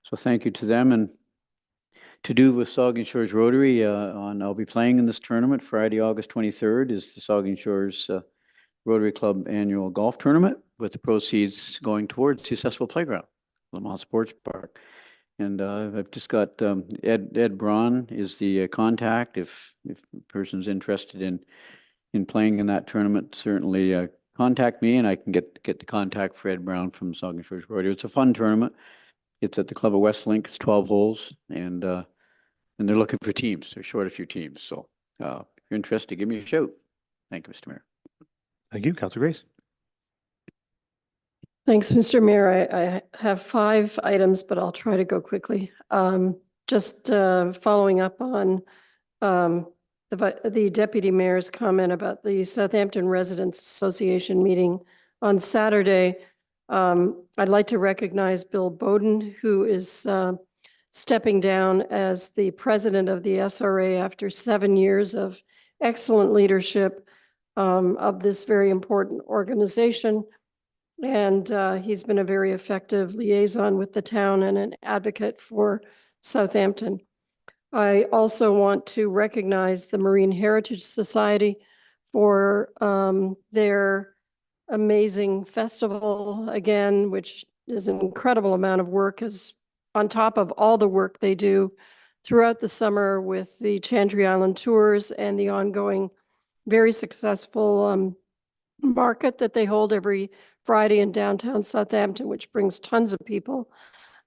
So thank you to them. And to do with Saugeen Shores Rotary, I'll be playing in this tournament Friday, August 23rd, is the Saugeen Shores Rotary Club annual golf tournament, with the proceeds going towards the accessible playground, Lamont Sports Park. And I've just got Ed Braun is the contact. If a person's interested in playing in that tournament, certainly contact me, and I can get the contact for Ed Brown from Saugeen Shores Rotary. It's a fun tournament. It's at the Club of Westlink. It's 12 holes, and they're looking for teams. They're short a few teams. So if you're interested, give me a shout. Thank you, Mr. Mayor. Thank you. Councilor Grace. Thanks, Mr. Mayor. I have 5 items, but I'll try to go quickly. Just following up on the Deputy Mayor's comment about the Southampton Residents Association meeting on Saturday. I'd like to recognize Bill Bowden, who is stepping down as the president of the SRA after 7 years of excellent leadership of this very important organization. And he's been a very effective liaison with the town and an advocate for Southampton. I also want to recognize the Marine Heritage Society for their amazing festival, again, which is an incredible amount of work, as on top of all the work they do throughout the summer with the Chantry Island tours and the ongoing very successful market that they hold every Friday in downtown Southampton, which brings tons of people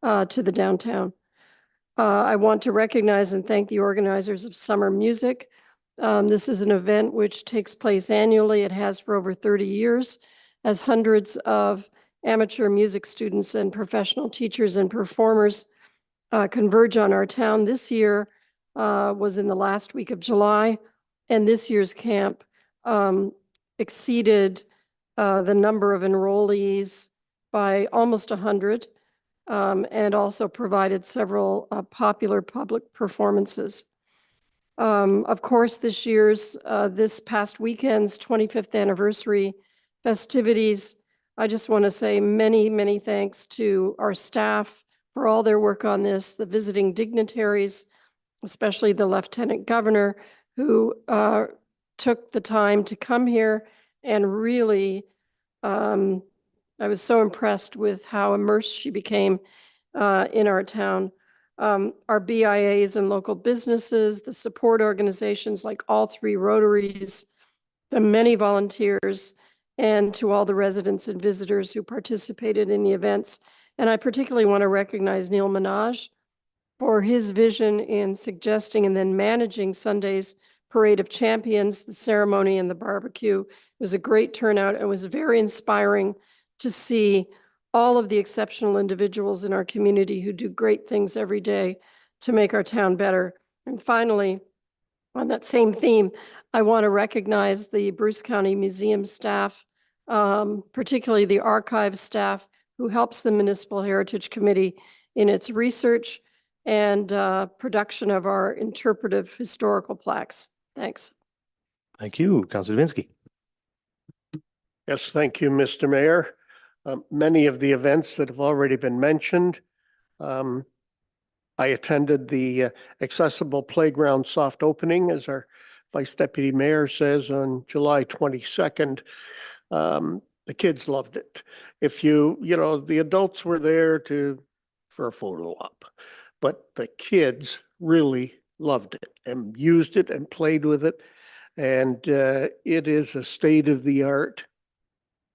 to the downtown. I want to recognize and thank the organizers of Summer Music. This is an event which takes place annually. It has for over 30 years, as hundreds of amateur music students and professional teachers and performers converge on our town. This year was in the last week of July, and this year's camp exceeded the number of enrollees by almost 100, and also provided several popular public performances. Of course, this past weekend's 25th anniversary festivities, I just want to say many, many thanks to our staff for all their work on this, the visiting dignitaries, especially the Lieutenant Governor, who took the time to come here and really, I was so impressed with how immersed she became in our town. Our BIAs and local businesses, the support organizations like all three Rotaries, the many volunteers, and to all the residents and visitors who participated in the events. And I particularly want to recognize Neil Minaj for his vision in suggesting and then managing Sunday's Parade of Champions, the ceremony and the barbecue. It was a great turnout. It was very inspiring to see all of the exceptional individuals in our community who do great things every day to make our town better. And finally, on that same theme, I want to recognize the Bruce County Museum staff, particularly the archive staff who helps the Municipal Heritage Committee in its research and production of our interpretive historical plaques. Thanks. Thank you, Councilor Davinsky. Yes, thank you, Mr. Mayor. Many of the events that have already been mentioned. I attended the accessible playground soft opening, as our Vice Deputy Mayor says, on July 22nd. The kids loved it. If the adults were there for a photo op, but the kids really loved it and used it and played with it. And it is a state-of-the-art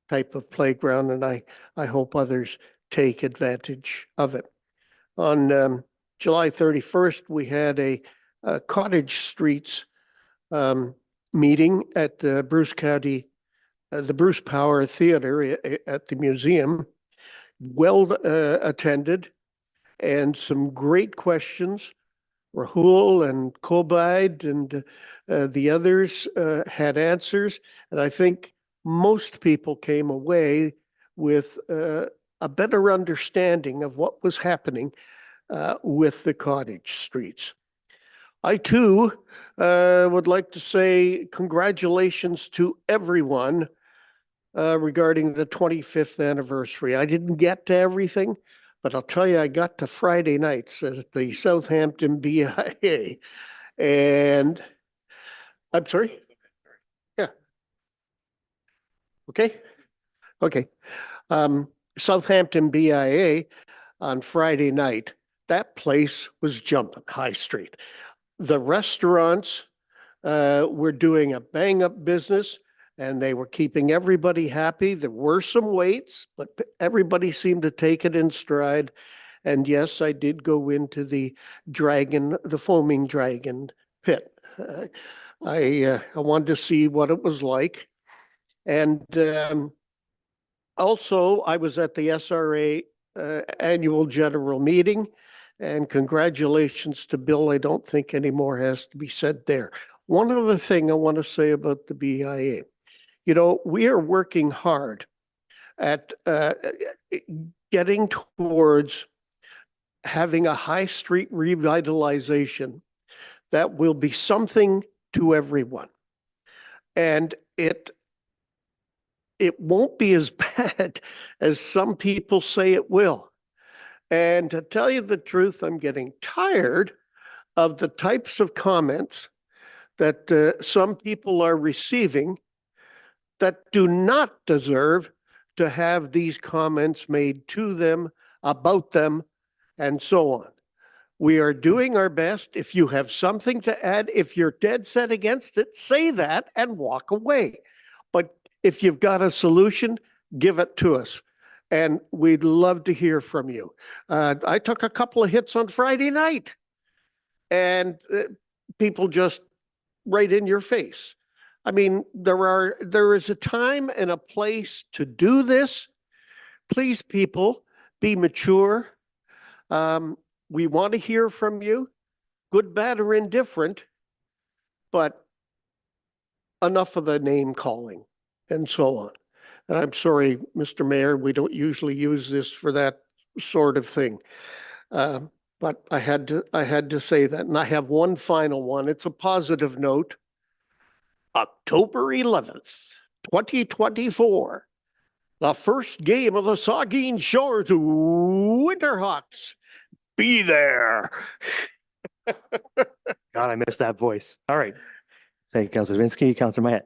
type of playground, and I hope others take advantage of it. On July 31st, we had a Cottage Streets meeting at the Bruce County, the Bruce Power Theater at the museum. Well attended, and some great questions. Rahul and Kobide and the others had answers, and I think most people came away with a better understanding of what was happening with the Cottage Streets. I too would like to say congratulations to everyone regarding the 25th anniversary. I didn't get to everything, but I'll tell you, I got to Friday nights at the Southampton BIA. And I'm sorry? Yeah. Okay. Southampton BIA on Friday night, that place was jumping, High Street. The restaurants were doing a bang-up business, and they were keeping everybody happy. There were some waits, but everybody seemed to take it in stride. And yes, I did go into the foaming dragon pit. I wanted to see what it was like. And also, I was at the SRA annual general meeting, and congratulations to Bill. I don't think any more has to be said there. One other thing I want to say about the BIA. We are working hard at getting towards having a high street revitalization that will be something to everyone. And it won't be as bad as some people say it will. And to tell you the truth, I'm getting tired of the types of comments that some people are receiving that do not deserve to have these comments made to them, about them, and so on. We are doing our best. If you have something to add, if you're dead set against it, say that and walk away. But if you've got a solution, give it to us. And we'd love to hear from you. I took a couple of hits on Friday night, and people just right in your face. I mean, there is a time and a place to do this. Please, people, be mature. We want to hear from you, good, bad, or indifferent, but enough of the name calling and so on. And I'm sorry, Mr. Mayor, we don't usually use this for that sort of thing. But I had to say that. And I have one final one. It's a positive note. October 11th, 2024, the first game of the Saugeen Shores Winterhawks Be there. God, I missed that voice. All right. Thank you, Councilor Davinsky. Councilor Mayette.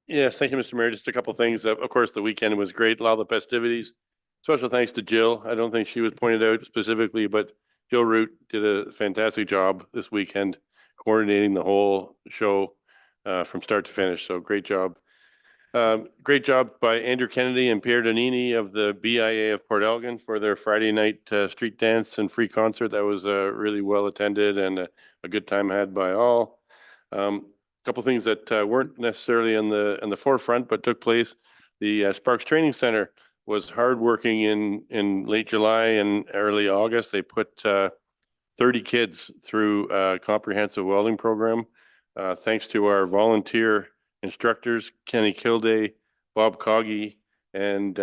Yes, thank you, Mr. Mayor. Just a couple things. Of course, the weekend was great. A lot of the festivities. Special thanks to Jill. I don't think she was pointed out specifically, but Jill Root did a fantastic job this weekend coordinating the whole show from start to finish. So great job. Great job by Andrew Kennedy and Pierre Donini of the BIA of Port Elgin for their Friday night street dance and free concert. That was really well attended and a good time had by all. Couple things that weren't necessarily in the forefront, but took place. The Sparks Training Center was hardworking in late July and early August. They put 30 kids through a comprehensive welding program. Thanks to our volunteer instructors, Kenny Kilday, Bob Coggy, and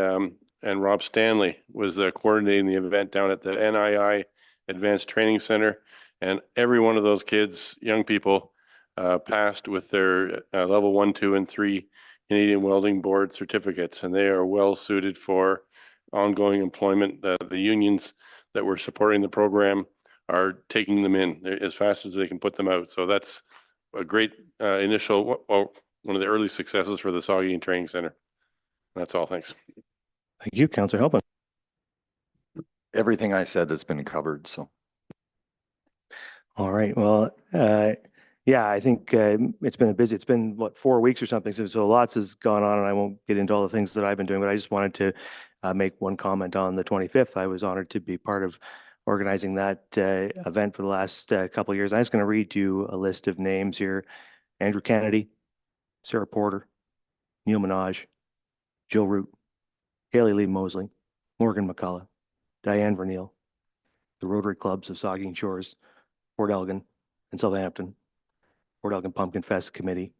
Rob Stanley was coordinating the event down at the NII Advanced Training Center. And every one of those kids, young people, passed with their level 1, 2, and 3 Canadian Welding Board certificates, and they are well suited for ongoing employment. The unions that were supporting the program are taking them in as fast as they can put them out. So that's a great initial, well, one of the early successes for the Saugeen Training Center. That's all. Thanks. Thank you, Councilor Halpin. Everything I said has been covered, so. All right. Well, yeah, I think it's been what, 4 weeks or something. So lots has gone on, and I won't get into all the things that I've been doing, but I just wanted to make one comment on the 25th. I was honored to be part of organizing that event for the last couple of years. I'm just going to read you a list of names here. Andrew Kennedy, Sarah Porter, Neil Minaj, Jill Root, Haley Lee Mosley, Morgan McCullough, Diane Verneal, the Rotary Clubs of Saugeen Shores, Port Elgin, and Southampton, Port Elgin Pumpkin Fest Committee,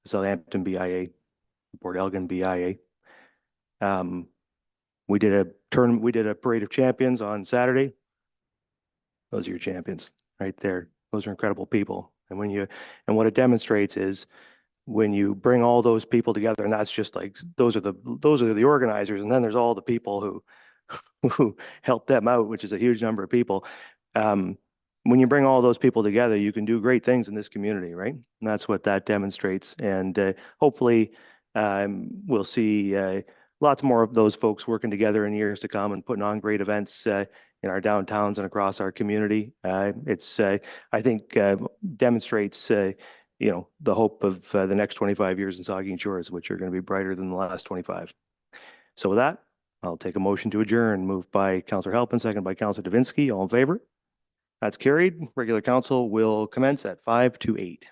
the Southampton BIA, Port Elgin BIA. We did a parade of champions on Saturday. Those are your champions right there. Those are incredible people. And what it demonstrates is when you bring all those people together, and that's just like, those are the organizers. And then there's all the people who help them out, which is a huge number of people. When you bring all those people together, you can do great things in this community, right? And that's what that demonstrates. And hopefully we'll see lots more of those folks working together in years to come and putting on great events in our downtowns and across our community. It's, I think, demonstrates, the hope of the next 25 years in Saugeen Shores, which are going to be brighter than the last 25. So with that, I'll take a motion to adjourn. Moved by Councilor Halpin, second by Councilor Davinsky. All in favor? That's carried. Regular council will commence at 5 to 8.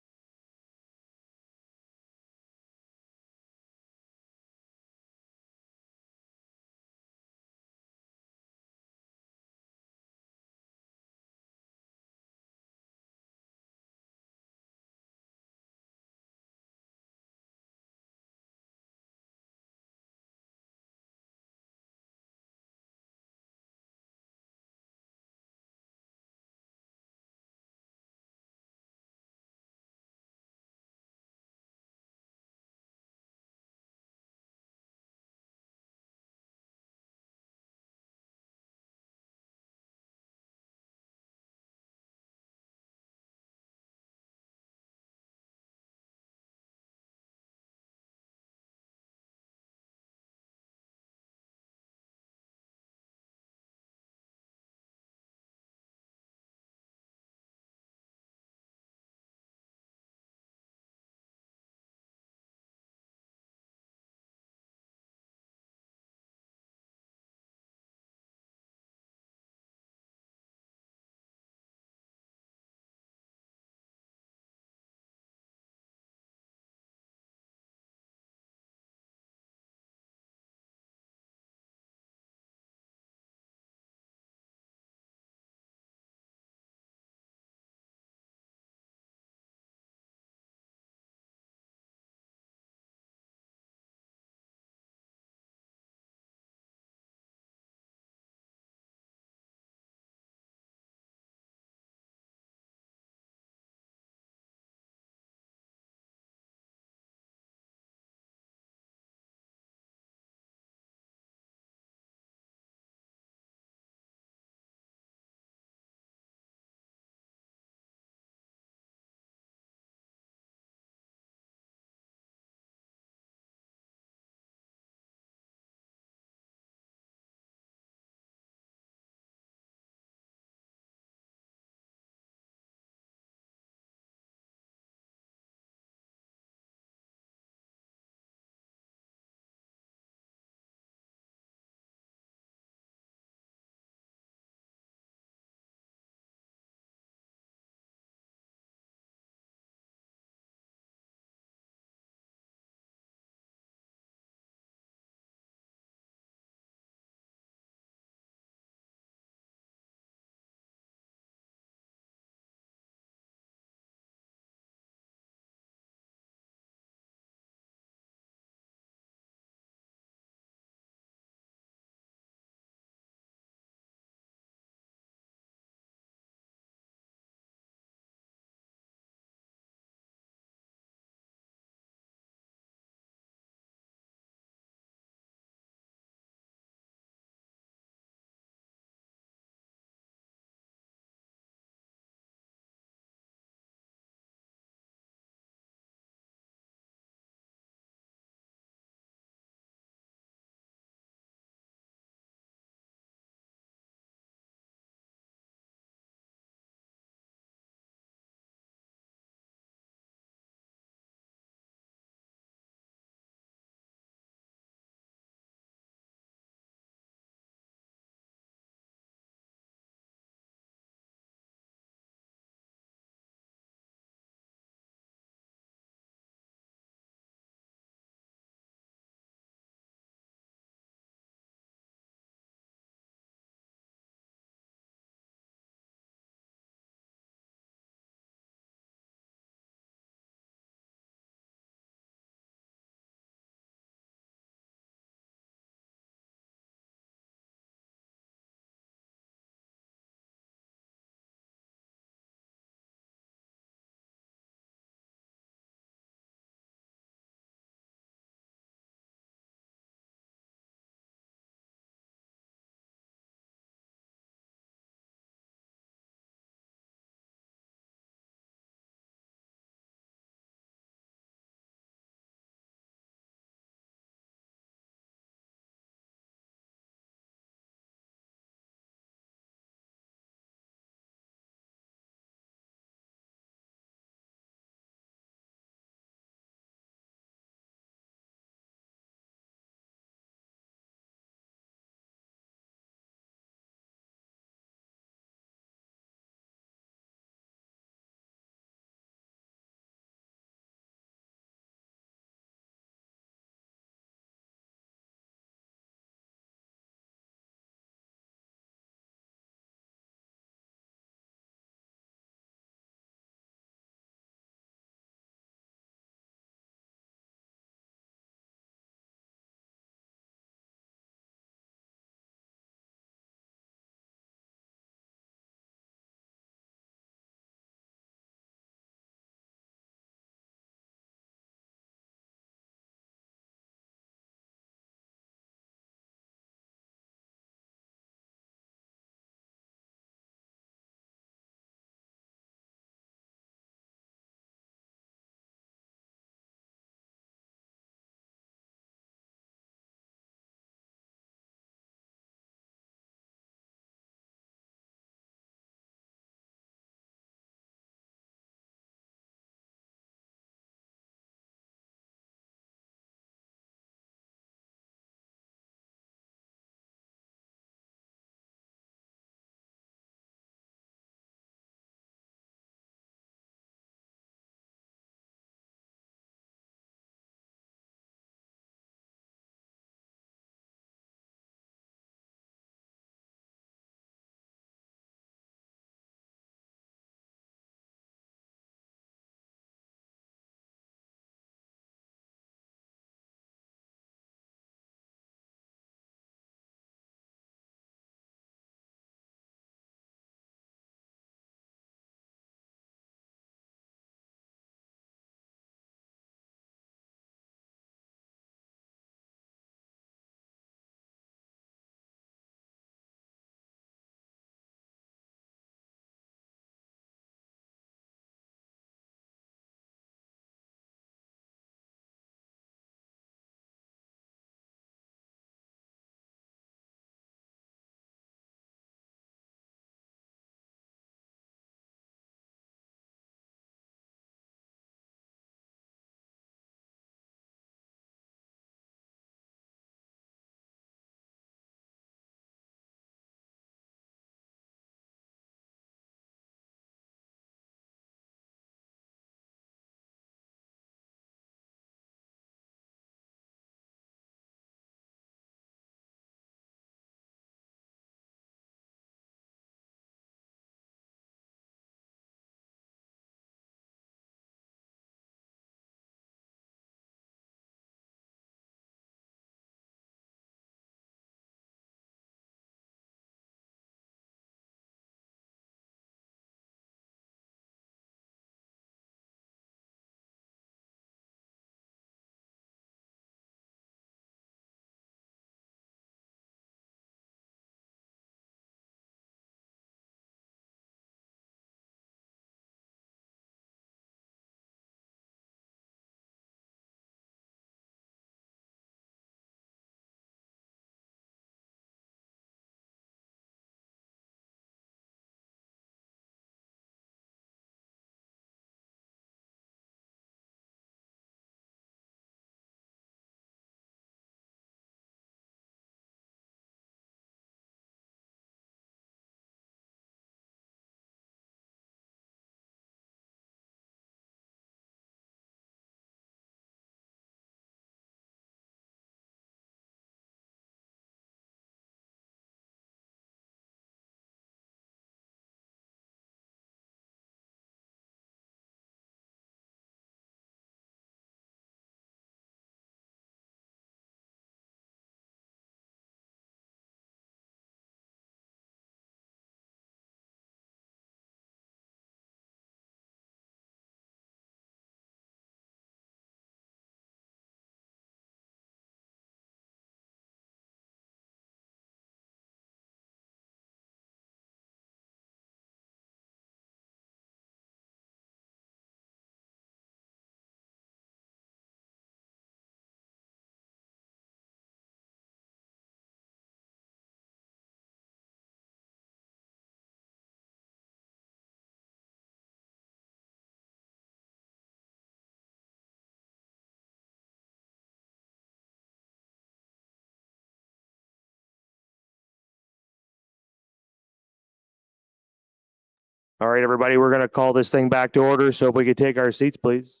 All right, everybody, we're going to call this thing back to order. So if we could take our seats, please.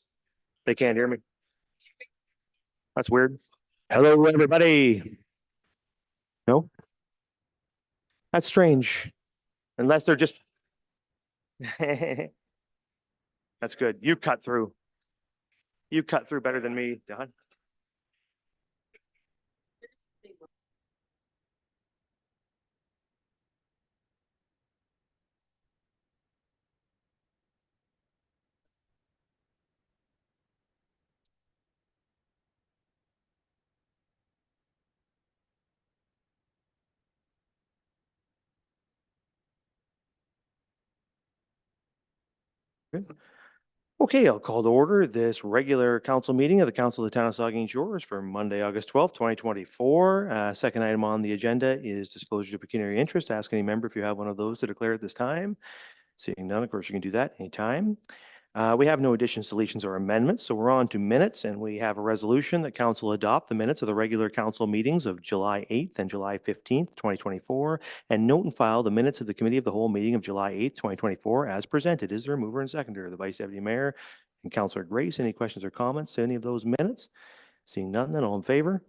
They can't hear me. That's weird. Hello, everybody. No? That's strange. Unless they're just. That's good. You cut through. You cut through better than me, Don. Okay, I'll call to order this regular council meeting of the Council of the Town of Saugeen Shores for Monday, August 12th, 2024. Second item on the agenda is disclosure of pecuniary interest. Ask any member if you have one of those to declare at this time. Seeing none, of course, you can do that anytime. We have no additions, deletions, or amendments, so we're on to minutes, and we have a resolution that council adopt the minutes of the regular council meetings of July 8th and July 15th, 2024, and note and file the minutes of the committee of the whole meeting of July 8th, 2024, as presented. Is there a mover and seconder? The Vice Deputy Mayor and Councillor Grace, any questions or comments to any of those minutes? Seeing none, then all in favor?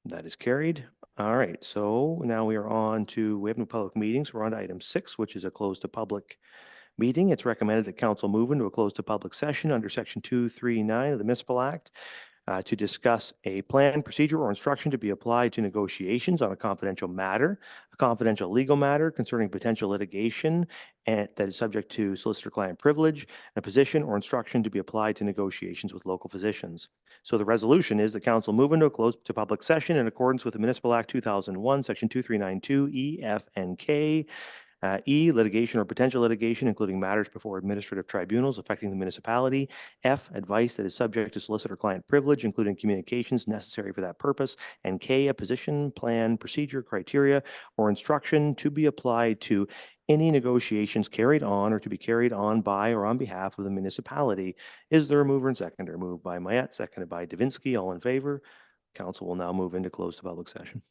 That is carried. All right, so now we are on to, we have no public meetings. We're on to item 6, which is a close to public meeting. It's recommended that council move into a closed to public session under section 239 of the Municipal Act to discuss a plan, procedure, or instruction to be applied to negotiations on a confidential matter, a confidential legal matter concerning potential litigation and that is subject to solicitor-client privilege, and a position or instruction to be applied to negotiations with local physicians. So the resolution is the council move into a closed to public session in accordance with the Municipal Act 2001, section 2392, E, F, and K. E, litigation or potential litigation, including matters before administrative tribunals affecting the municipality. F, advice that is subject to solicitor-client privilege, including communications necessary for that purpose. And K, a position, plan, procedure, criteria, or instruction to be applied to any negotiations carried on or to be carried on by or on behalf of the municipality. Is there a mover and seconder? Moved by Mayette, seconded by Davinsky. All in favor? Council will now move into closed public session.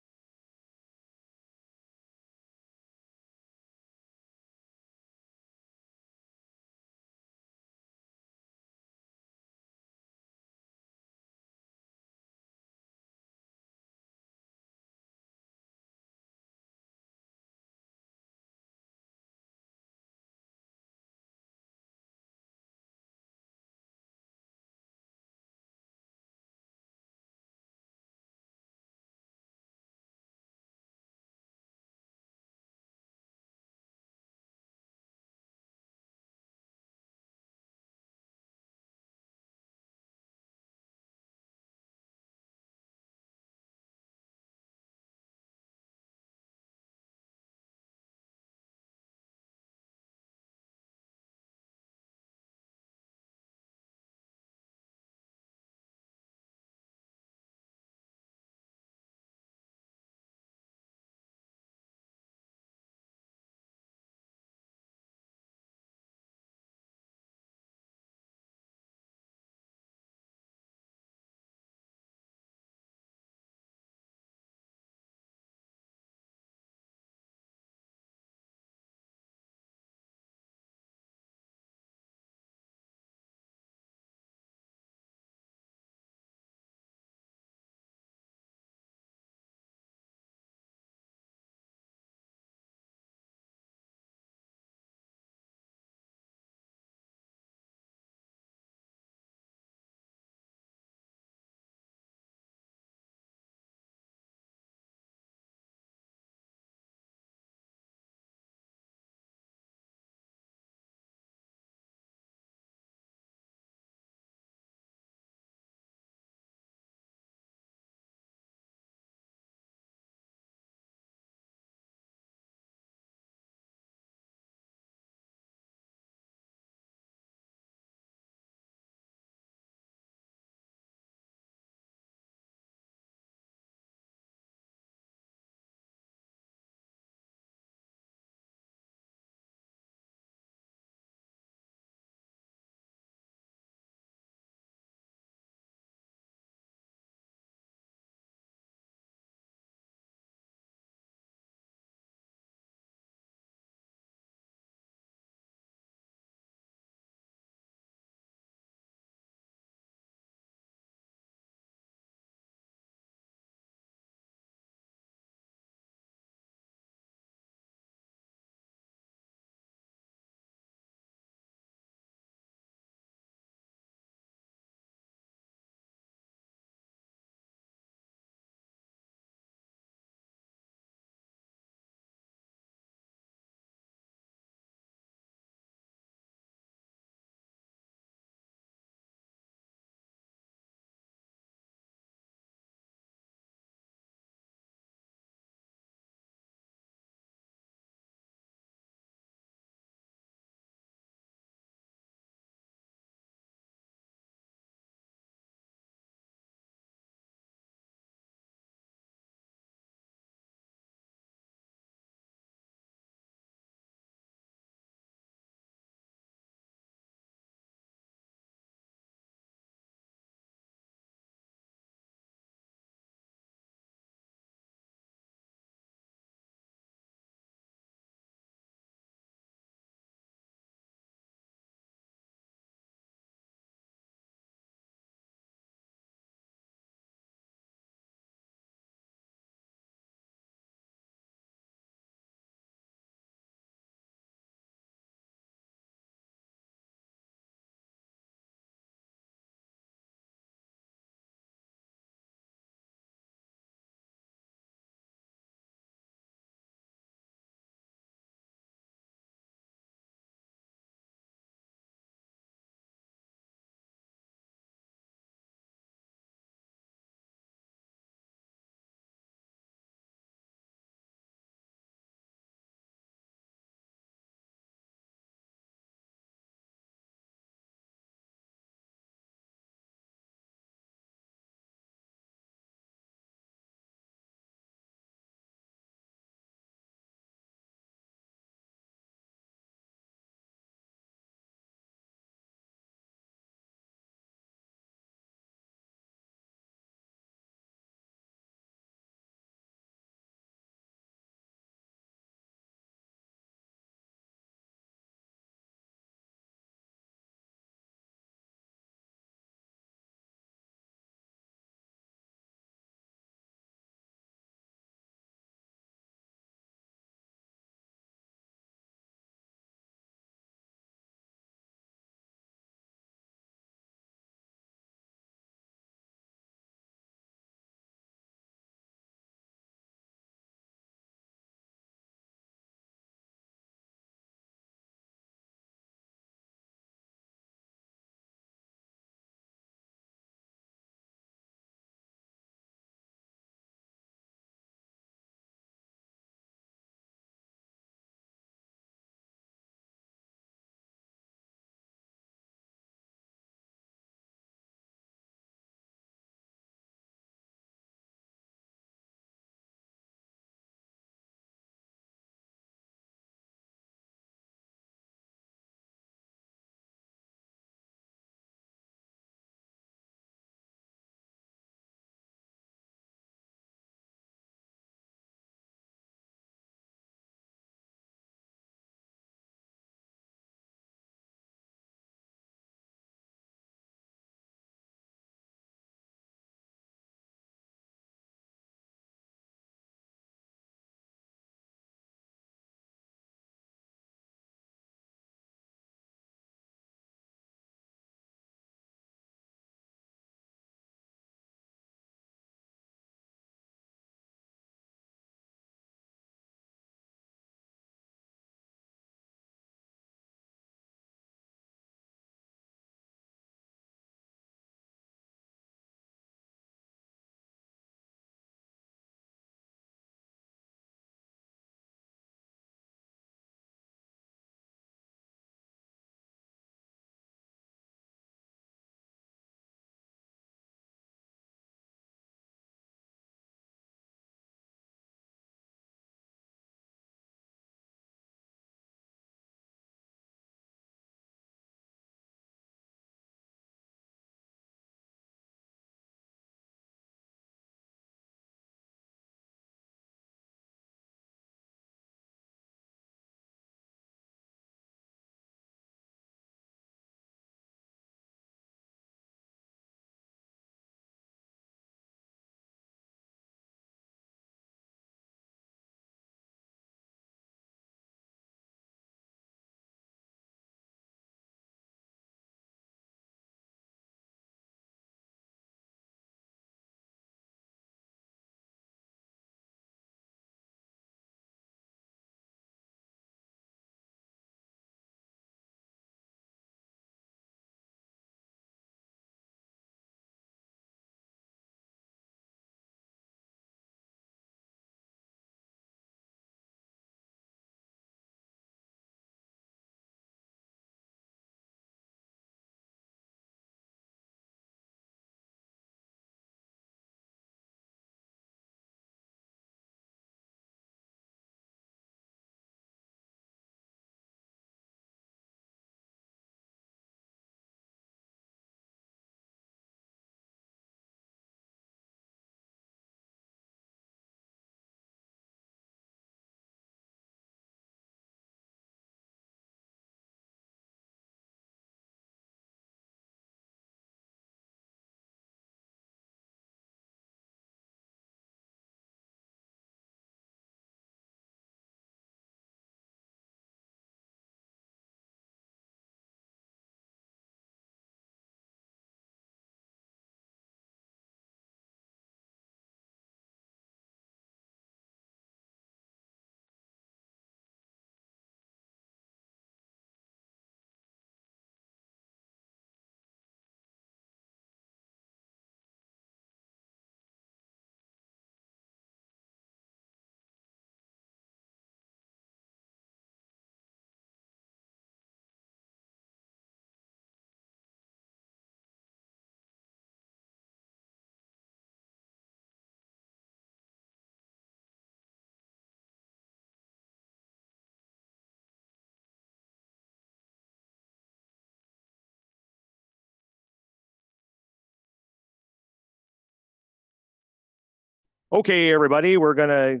Okay, everybody, we're gonna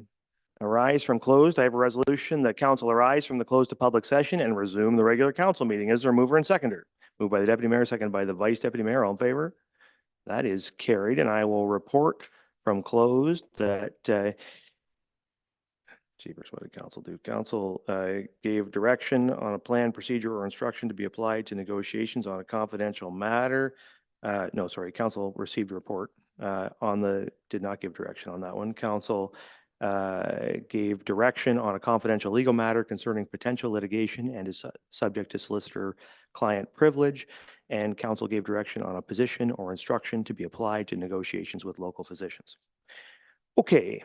arise from closed. I have a resolution that council arise from the closed to public session and resume the regular council meeting. Is there a mover and seconder? Moved by the deputy mayor, seconded by the vice deputy mayor. All in favor? That is carried, and I will report from closed that jeepers, what did council do? Council gave direction on a plan, procedure, or instruction to be applied to negotiations on a confidential matter. No, sorry, council received a report did not give direction on that one. Council gave direction on a confidential legal matter concerning potential litigation and is subject to solicitor-client privilege. And council gave direction on a position or instruction to be applied to negotiations with local physicians. Okay.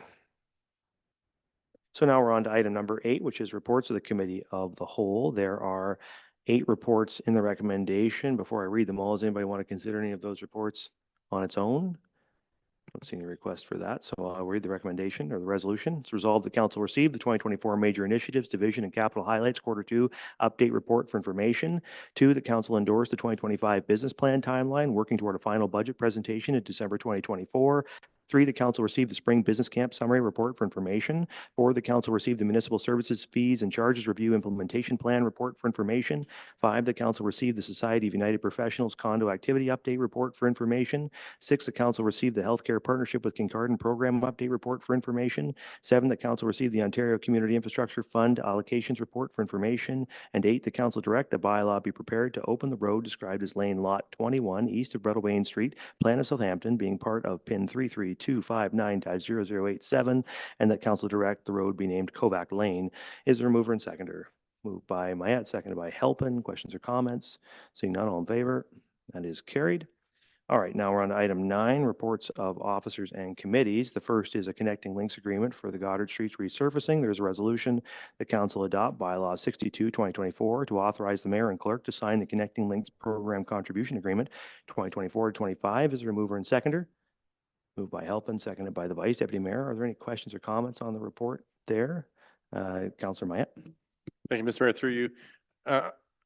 So now we're on to item number 8, which is reports of the committee of the whole. There are 8 reports in the recommendation. Before I read them all, does anybody want to consider any of those reports on its own? I don't see any request for that, so I'll read the recommendation or the resolution. It's resolved the council received the 2024 Major Initiatives, Division and Capital Highlights Quarter 2 Update Report for information. 2, the council endorsed the 2025 Business Plan Timeline, working toward a final budget presentation in December 2024. 3, the council received the Spring Business Camp Summary Report for information. 4, the council received the Municipal Services Fees and Charges Review Implementation Plan Report for information. 5, the council received the Society of United Professionals Condo Activity Update Report for information. 6, the council received the Healthcare Partnership with Kincardine Program Update Report for information. 7, the council received the Ontario Community Infrastructure Fund Allocations Report for information. And 8, the council direct a bylaw be prepared to open the road described as Lane Lot 21 east of Breadalbane Street, Plan of Southampton, being part of PIN 33259-0087, and that council direct the road be named Kovac Lane. Is there a mover and seconder? Moved by Mayette, seconded by Halpin. Questions or comments? Seeing none, all in favor? That is carried. All right, now we're on to item 9, reports of officers and committees. The first is a connecting links agreement for the Goddard Streets resurfacing. There's a resolution the council adopt bylaw 62, 2024 to authorize the mayor and clerk to sign the connecting links program contribution agreement 2024-25. Is there a mover and seconder? Moved by Halpin, seconded by the vice deputy mayor. Are there any questions or comments on the report there? Councillor Mayette. Thank you, Mr. Mayor, through you.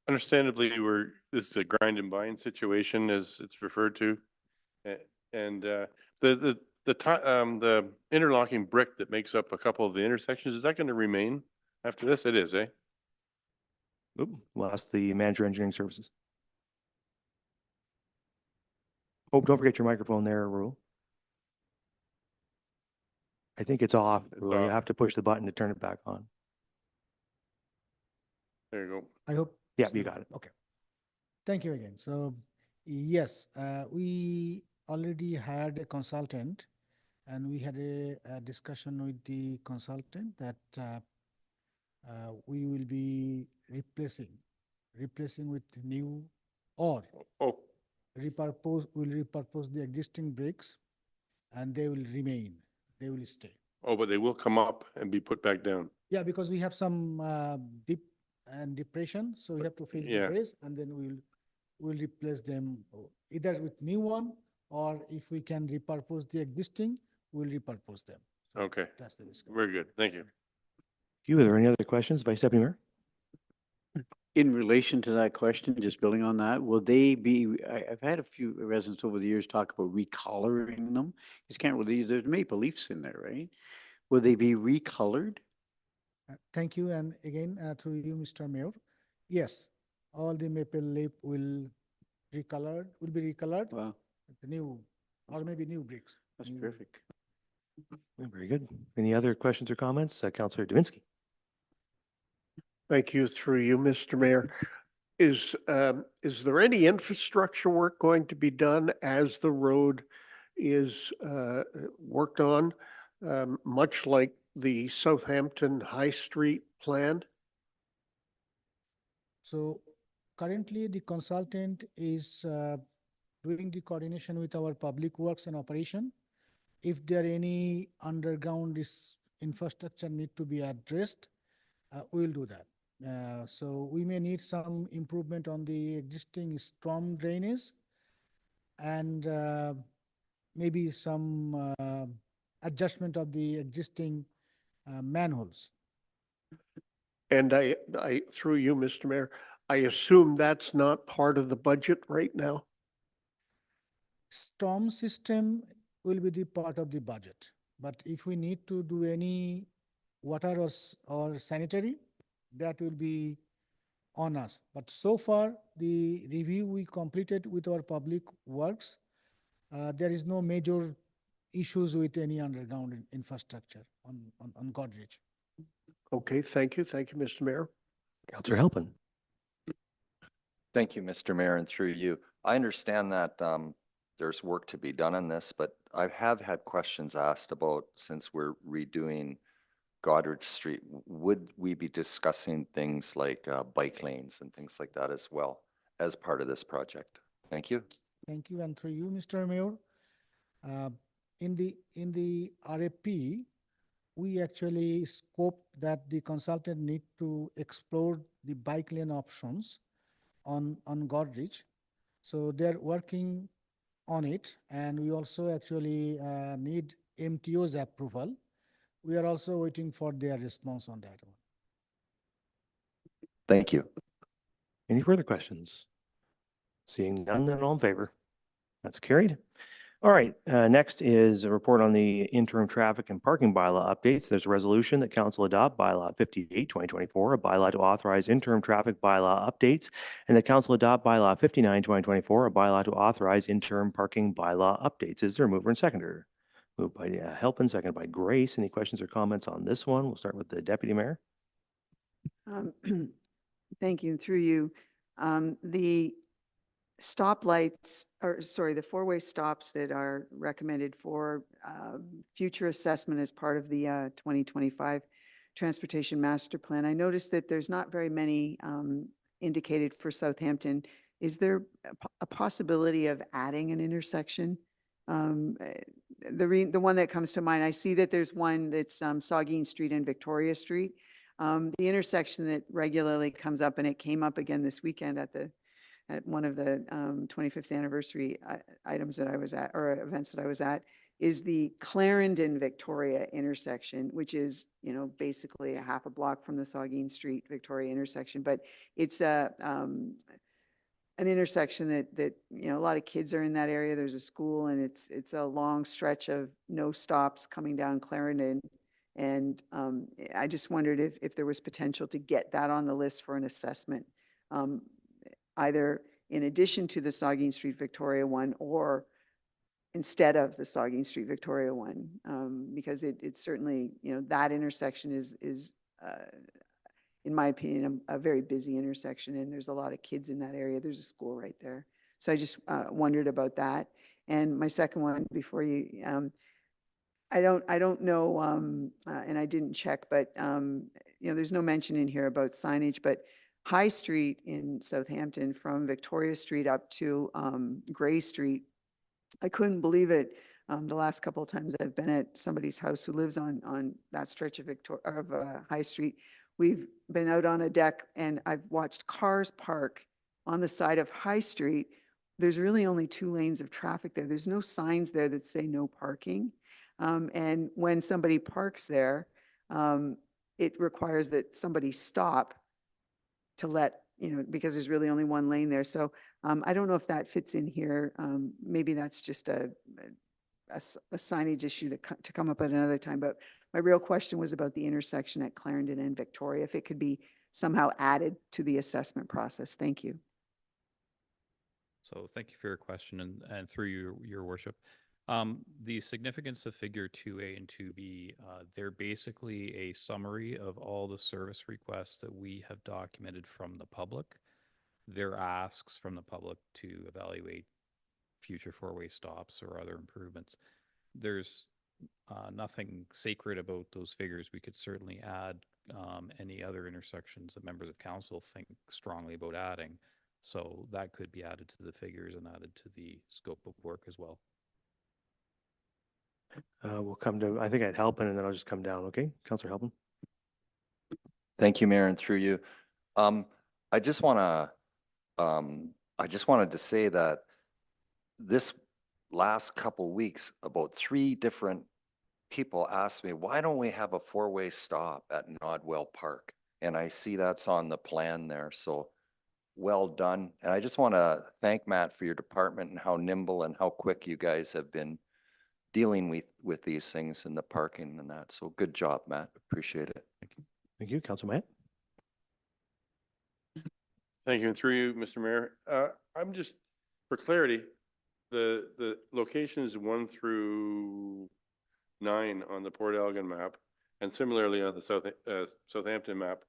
Understandably, this is a grind and bind situation, as it's referred to. And the interlocking brick that makes up a couple of the intersections, is that going to remain after this? It is, eh? Ooh, we'll ask the manager engineering services. Oh, don't forget your microphone there, Rule. I think it's off. It's Rule. You off. have to push the button to turn it back on. There you go. I hope. Yeah, you got it. Okay. Thank you again. So, yes, we already had a consultant and we had a discussion with the consultant that we will be replacing with new or Oh, we'll repurpose the existing bricks and they will remain, they will stay. oh, but they will come up and be put back down. Yeah, because we have some dip and depression, so we have to fill the Yeah. base and then we'll replace them either with new one or if we can repurpose the existing, we'll repurpose them. So Okay, that's the discussion. very good. Thank you. Are there any other questions, Vice Deputy Mayor? In relation to that question, just building on that, will they be, I've had a few residents over the years talk about recoloring them. You can't really, there's maple leaves in there, right? Will they be recolored? Thank you. And again, through you, Mr. Mayor. Yes, all the maple leaf will be recolored. Wow, with the new, or maybe new bricks. that's new- perfect. Very good. Any other questions or comments? Councillor Davinsky. Thank you, through you, Mr. Mayor. Is there any infrastructure work going to be done as the road is worked on, much like the Southampton High Street plan? So currently the consultant is doing the coordination with our public works and operation. If there any underground infrastructure need to be addressed, we'll do that. So we may need some improvement on the existing storm drainage and maybe some adjustment of the existing manholes. And I, through you, Mr. Mayor, I assume that's not part of the budget right now? Storm system will be the part of the budget, But if we need to do any water or sanitary, that will be on us. But so far, the review we completed with our public works, there is no major issues with any underground infrastructure on Godrej. Okay, thank you. Thank you, Mr. Mayor. Counselor Halpin. Thank you, Mr. Mayor, and through you. I understand that there's work to be done on this, but I have had questions asked about, since we're redoing Goderich Street, would we be discussing things like bike lanes and things like that as well as part of this project? Thank you. Thank you, and through you, Mr. Mayor. In the RFP, we actually scoped that the consultant need to explore the bike lane options on Godrej. So they're working on it, and we also actually need MTO's approval. We are also waiting for their response on that one. Thank you. Any further questions? Seeing none, then all in favor? That's carried. All right, next is a report on the interim traffic and parking bylaw updates. There's a resolution that council adopt bylaw 58, 2024, a bylaw to authorize interim traffic bylaw updates, and the council adopt bylaw 59, 2024, a bylaw to authorize interim parking bylaw updates. Is there a mover and seconder? Moved by Halpin, seconded by Grace. Any questions or comments on this one? We'll start with the deputy mayor. Thank you. Through you, the stoplights, or sorry, the four-way stops that are recommended for future assessment as part of the 2025 Transportation Master Plan. I noticed that there's not very many indicated for Southampton. Is there a possibility of adding an intersection? The one that comes to mind, I see that there's one that's Saugeen Street and Victoria Street. The intersection that regularly comes up, and it came up again this weekend at one of the 25th anniversary items that I was at, or events that I was at, is the Clarendon Victoria intersection, which is, basically a half a block from the Saugeen Street Victoria intersection. But it's an intersection that a lot of kids are in that area. There's a school, and it's a long stretch of no stops coming down Clarendon. And I just wondered if there was potential to get that on the list for an assessment, either in addition to the Saugeen Street Victoria one or instead of the Saugeen Street Victoria one, because it's certainly, that intersection is in my opinion, a very busy intersection, and there's a lot of kids in that area. There's a school right there. So I just wondered about that. And my second one, before you, I don't know, and I didn't check, but there's no mention in here about signage, but High Street in Southampton from Victoria Street up to Gray Street, I couldn't believe it. The last couple of times I've been at somebody's house who lives on that stretch of High Street, we've been out on a deck and I've watched cars park on the side of High Street. There's really only 2 lanes of traffic there. There's no signs there that say no parking. And when somebody parks there, it requires that somebody stop to let, because there's really only 1 lane there. So I don't know if that fits in here. Maybe that's just a signage issue to come up at another time. But my real question was about the intersection at Clarendon and Victoria, if it could be somehow added to the assessment process. Thank you. So thank you for your question, and through your worship. The significance of figure 2A and 2B, they're basically a summary of all the service requests that we have documented from the public. They're asks from the public to evaluate future 4-way stops or other improvements. There's nothing sacred about those figures. We could certainly add any other intersections that members of council think strongly about adding. So that could be added to the figures and added to the scope of work as well. We'll come to, I think I'd Halpin, and then I'll just come down. Okay, Councilor Halpin. Thank you, Mayor, and through you. I just wanted to say that this last couple weeks, about 3 different people asked me, why don't we have a 4-way stop at Nodwell Park? And I see that's on the plan there. So well done. And I just want to thank Matt for your department and how nimble and how quick you guys have been dealing with these things and the parking and that. So good job, Matt. Appreciate it. Thank you, Council Matt. Thank you. And through you, Mr. Mayor, I'm just, for clarity, the locations 1 through 9 on the Port Elgin map, and similarly on the Southampton map,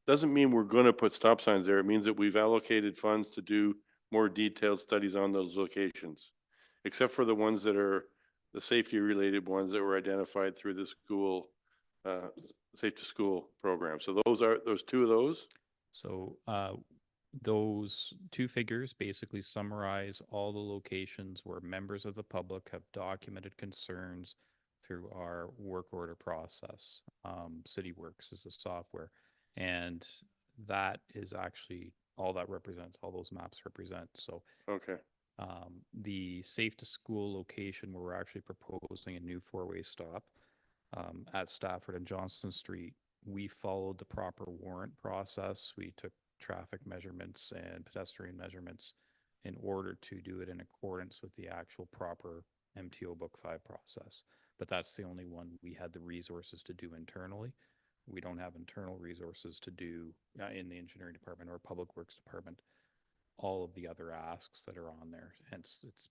doesn't mean we're going to put stop signs there. It means that we've allocated funds to do more detailed studies on those locations, except for the ones that are the safety related ones that were identified through the school, Safe to School program. So those 2 of those. So those 2 figures basically summarize all the locations where members of the public have documented concerns through our work order process. CityWorks is a software, and that is actually all that represents, all those maps represent. So Okay. the Safe to School location where we're actually proposing a new 4-way stop at Stafford and Johnston Street, we followed the proper warrant process. We took traffic measurements and pedestrian measurements in order to do it in accordance with the actual proper MTO Book 5 process. But that's the only one we had the resources to do internally. We don't have internal resources to do in the engineering department or public works department all of the other asks that are on there. Hence, it's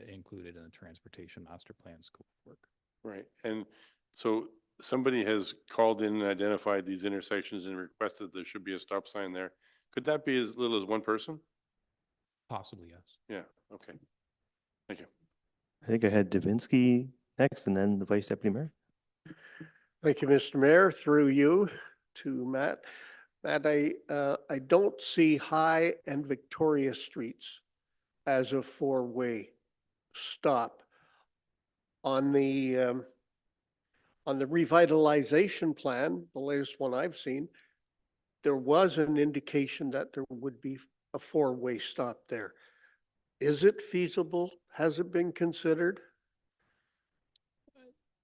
included in the transportation master plan scope of work. Right. And so somebody has called in and identified these intersections and requested there should be a stop sign there. Could that be as little as 1 person? Possibly, yes. Yeah. Okay. Thank you. I think I had Davinsky next and then the Vice Deputy Mayor. Thank you, Mr. Mayor. Through you to Matt. Matt, I don't see High and Victoria Streets as a 4-way stop. On the revitalization plan, the latest one I've seen, there was an indication that there would be a 4-way stop there. Is it feasible? Has it been considered?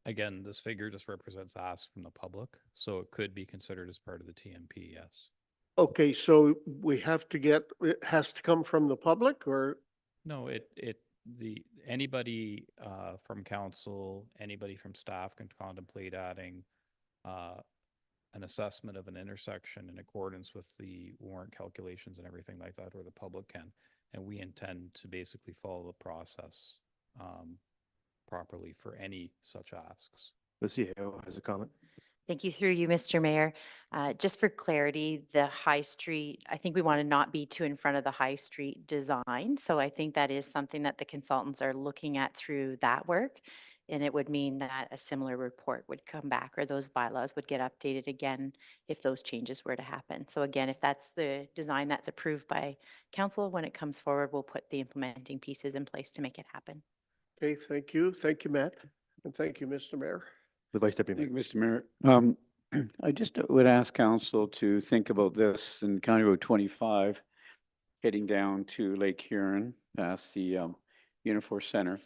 Again, this figure just represents asks from the public, so it could be considered as part of the TMP, yes. Okay, so we have to it has to come from the public, or? No, anybody from council, anybody from staff can contemplate adding an assessment of an intersection in accordance with the warrant calculations and everything like that, or the public can. And we intend to basically follow the process properly for any such asks. The CAO has a comment. Thank you. Through you, Mr. Mayor. Just for clarity, the High Street, I think we want to not be too in front of the High Street design. So I think that is something that the consultants are looking at through that work. And it would mean that a similar report would come back, or those bylaws would get updated again if those changes were to happen. So again, if that's the design that's approved by council, when it comes forward, we'll put the implementing pieces in place to make it happen. Okay, thank you. Thank you, Matt. And thank you, Mr. Mayor. The Vice Deputy Thank Mayor. you, Mr. Mayor. I just would ask council to think about this in County Road 25, heading down to Lake Huron, past the Unifor Center.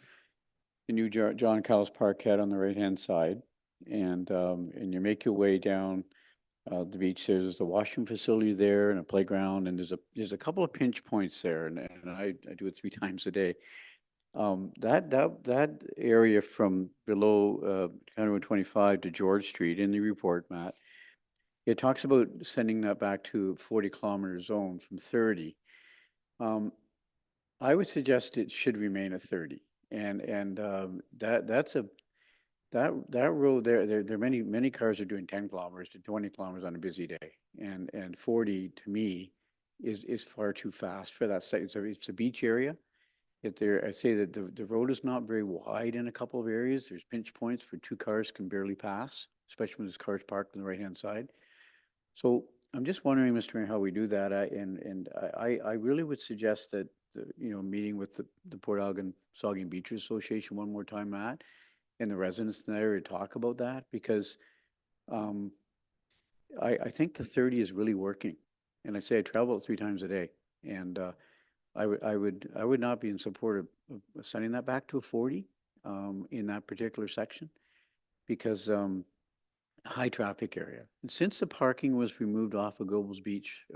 The new John Cowles Parkette on the right-hand side, and you make your way down the beach. There's the washroom facility there and a playground, and there's a couple of pinch points there, and I do it 3 times a day. That area from below County Road 25 to George Street in the report, Matt, it talks about sending that back to 40-kilometer zone from 30. I would suggest it should remain a 30, and that road there are many cars are doing 10 kilometers to 20 kilometers on a busy day, and 40 to me is far too fast for that site. So it's a beach area. I say that the road is not very wide in a couple of areas. There's pinch points for 2 cars can barely pass, especially when there's cars parked on the right-hand side. So I'm just wondering, Mr. Mayor, how we do that. I really would suggest that, meeting with the Port Elgin Saugeen Beaches Association one more time, Matt, and the residents there to talk about that, because I think the 30 is really working. And I say I travel 3 times a day, and I would not be in support of sending that back to a 40 in that particular section, because high traffic area. And since the parking was removed off of Goebels Beach,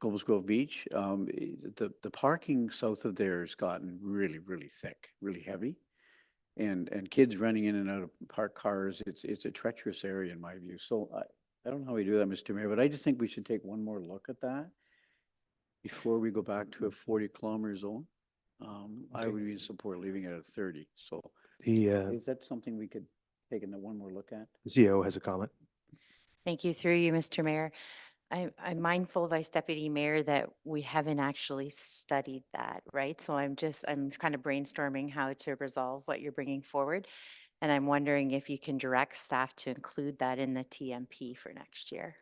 Gold's Grove Beach, the parking south of there has gotten really, really thick, really heavy. And kids running in and out of parked cars, it's a treacherous area in my view. So I don't know how we do that, Mr. Mayor, but I just think we should take one more look at that before we go back to a 40-kilometer zone. I would be in support of leaving it at 30. So is that something we could take one more look at? The CEO has a comment. Thank you. Through you, Mr. Mayor. I'm mindful, Vice Deputy Mayor, that we haven't actually studied that, right? So I'm kind of brainstorming how to resolve what you're bringing forward. And I'm wondering if you can direct staff to include that in the TMP for next year.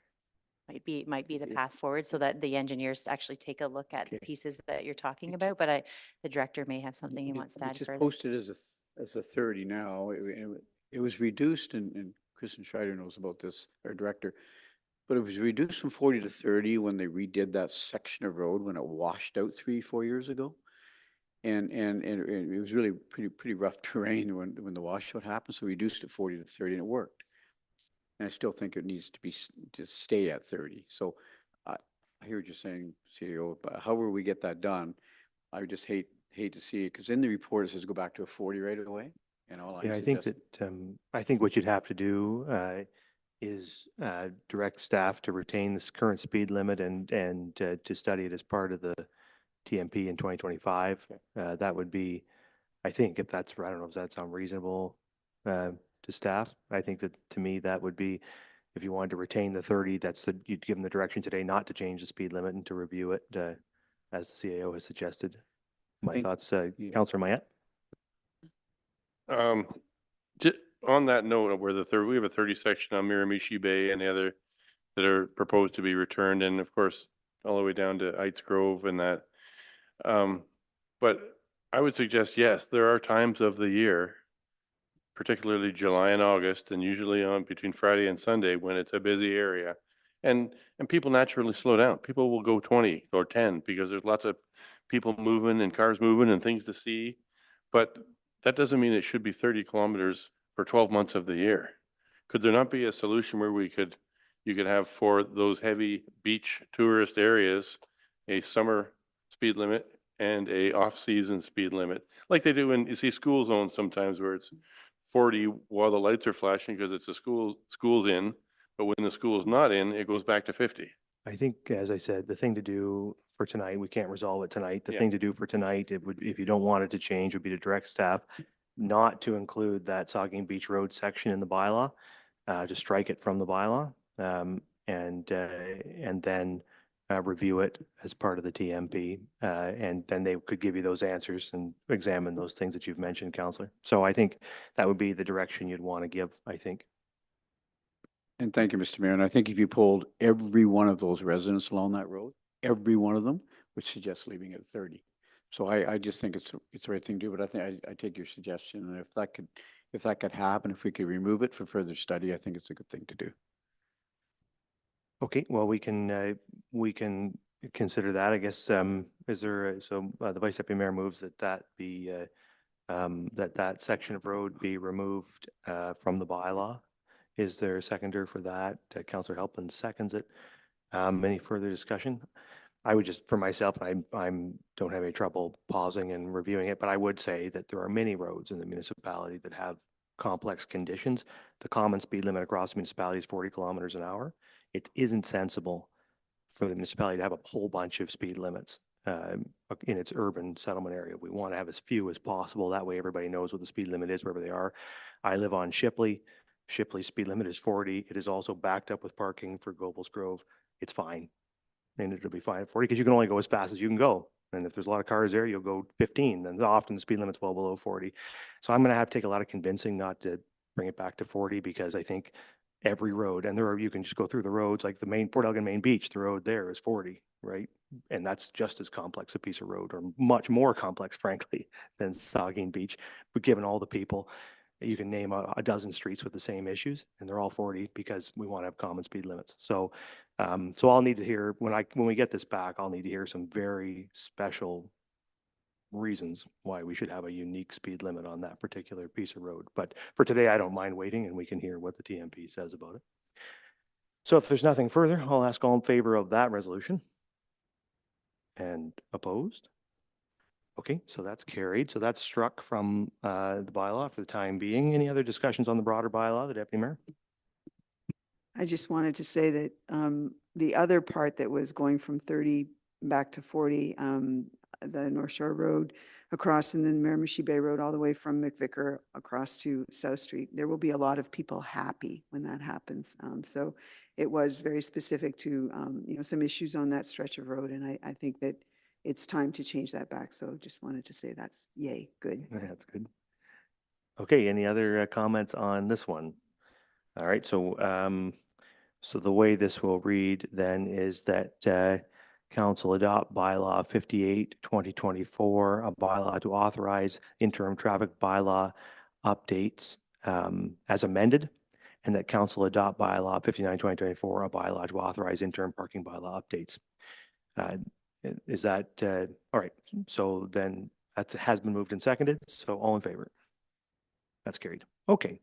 Might be the path forward so that the engineers actually take a look at the pieces that you're talking about, but the director may have something he wants to add It's just further. posted as a 30 now. It was reduced, and Kristen Schreider knows about this, our director, but it was reduced from 40 to 30 when they redid that section of road when it washed out 3-4 years ago. And it was really pretty rough terrain when the washout happened, so we reduced it 40 to 30 and it worked. And I still think it needs to be just stay at 30. So I hear what you're saying, CEO, but however we get that done, I would just hate to see it, because in the report it says go back to a 40 right away. And all Yeah, I think that, I think what you'd have to do is direct staff to retain this current speed limit and to study it as part of the TMP in 2025. That would be, I think, if that's, I don't know if that sounds reasonable to staff. I think that, to me, that would be, if you wanted to retain the 30, you'd give them the direction today not to change the speed limit and to review it as the CAO has suggested. My thoughts, Councillor Mayette? On that note, where we have a 30 section on Miramichi Bay and the other that are proposed to be returned, and of course, all the way down to Heights Grove and that. But I would suggest, yes, there are times of the year, particularly July and August, and usually on between Friday and Sunday when it's a busy area. And people naturally slow down. People will go 20 or 10 because there's lots of people moving and cars moving and things to see. But that doesn't mean it should be 30 kilometers for 12 months of the year. Could there not be a solution where you could have, for those heavy beach tourist areas, a summer speed limit and a off-season speed limit, like they do in, you see, school zones sometimes where it's 40 while the lights are flashing because it's a school's in, but when the school's not in, it goes back to 50. I think, as I said, the thing to do for tonight, we can't resolve it tonight. The Yeah. thing to do for tonight, it would, if you don't want it to change, would be to direct staff not to include that Saugeen Beach Road section in the bylaw, to strike it from the bylaw, and then review it as part of the TMP, and then they could give you those answers and examine those things that you've mentioned, Councillor. So I think that would be the direction you'd want to give, I think. And thank you, Mr. Mayor. And I think if you polled every one of those residents along that road, every one of them would suggest leaving it at 30. So I just think it's the right thing to do, but I think I take your suggestion. And if that could happen, if we could remove it for further study, I think it's a good thing to do. Okay, well, we can consider that, I guess. Is there, the Vice Deputy Mayor moves that be, that section of road be removed from the bylaw. Is there a seconder for that? Councillor Halpin seconds it. Any further discussion? I would just, for myself, I don't have any trouble pausing and reviewing it, but I would say that there are many roads in the municipality that have complex conditions. The common speed limit across the municipality is 40 kilometers an hour. It isn't sensible for the municipality to have a whole bunch of speed limits in its urban settlement area. We want to have as few as possible. That way everybody knows what the speed limit is wherever they are. I live on Shipley. Shipley's speed limit is 40. It is also backed up with parking for Gold's Grove. It's fine. And it'll be fine at 40 because you can only go as fast as you can go. And if there's a lot of cars there, you'll go 15. And often the speed limit's well below 40. So I'm going to have to take a lot of convincing not to bring it back to 40, because I think every road, and you can just go through the roads, like the Port Elgin Main Beach, the road there is 40, right? And that's just as complex a piece of road, or much more complex, frankly, than Saugeen Beach. But given all the people, you can name a dozen streets with the same issues, and they're all 40 because we want to have common speed limits. So, I'll need to hear, when we get this back, I'll need to hear some very special reasons why we should have a unique speed limit on that particular piece of road. But for today, I don't mind waiting, and we can hear what the TMP says about it. So if there's nothing further, I'll ask all in favor of that resolution. And opposed? Okay, so that's carried. So that's struck from the bylaw for the time being. Any other discussions on the broader bylaw, the Deputy Mayor? I just wanted to say that the other part that was going from 30 back to 40, the North Shore Road across and then Miramichi Bay Road all the way from McVicker across to South Street, there will be a lot of people happy when that happens. So it was very specific to, some issues on that stretch of road. And I think that it's time to change that back. So just wanted to say that's yay, good. That's good. Okay, any other comments on this one? All right, so so the way this will read then is that council adopt bylaw 58, 2024, a bylaw to authorize interim traffic bylaw updates as amended, and that council adopt bylaw 59, 2024, a bylaw to authorize interim parking bylaw updates. Is that all right? So then that has been moved and seconded. So all in favor? That's carried. Okay.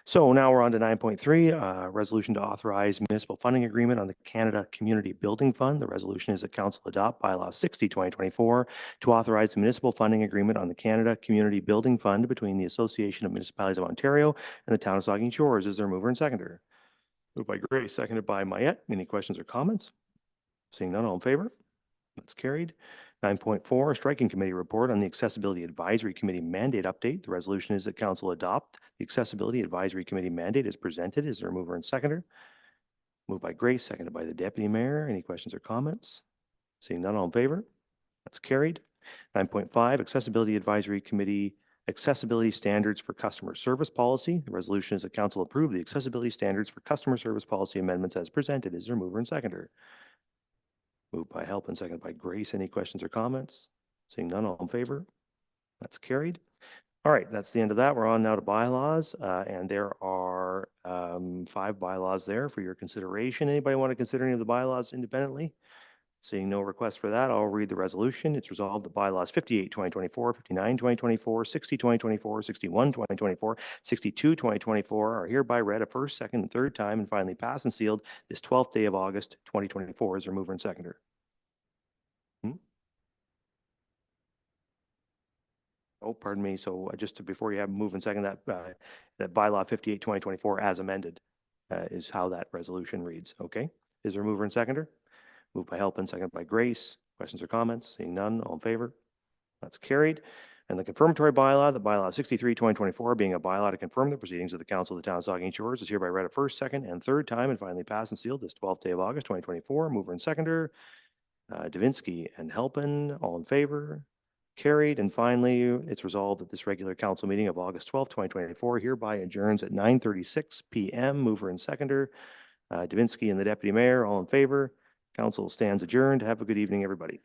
So now we're on to 9.3, resolution to authorize municipal funding agreement on the Canada Community Building Fund. The resolution is that council adopt bylaw 60, 2024 to authorize the municipal funding agreement on the Canada Community Building Fund between the Association of Municipalities of Ontario and the town of Saugeen Shores. Is there a mover and seconder? Moved by Grace, seconded by Mayette. Any questions or comments? Seeing none, all in favor? That's carried. 9.4, Striking Committee report on the Accessibility Advisory Committee mandate update. The resolution is that council adopt the Accessibility Advisory Committee mandate as presented. Is there a mover and seconder? Moved by Grace, seconded by the Deputy Mayor. Any questions or comments? Seeing none, all in favor? That's carried. 9.5, Accessibility Advisory Committee Accessibility Standards for Customer Service Policy. The resolution is that council approve the Accessibility Standards for Customer Service Policy amendments as presented. Is there a mover and seconder? Moved by Halpin, seconded by Grace. Any questions or comments? Seeing none, all in favor? That's carried. All right, that's the end of that. We're on now to bylaws, and there are 5 bylaws there for your consideration. Anybody want to consider any of the bylaws independently? Seeing no request for that, I'll read the resolution. It's resolved that bylaws 58, 2024, 59, 2024, 60, 2024, 61, 2024, 62, 2024 are hereby read a first, second, and third time and finally passed and sealed this 12th day of August, 2024. Is there a mover and seconder? Oh, pardon me. So before you have move and second, that bylaw 58, 2024 as amended is how that resolution reads. Okay. Is there a mover and seconder? Moved by Halpin, seconded by Grace. Questions or comments? Seeing none, all in favor? That's carried. And the confirmatory bylaw, the bylaw 63, 2024, being a bylaw to confirm the proceedings of the Council of the Town of Saugeen Shores, is hereby read a first, second, and third time and finally passed and sealed this 12th day of August, 2024. Mover and seconder, Davinsky and Halpin, all in favor? Carried. And finally, it's resolved that this regular council meeting of August 12th, 2024 hereby adjourns at 9:36 p.m. Mover and seconder, Davinsky and the Deputy Mayor, all in favor. Council stands adjourned. Have a good evening, everybody.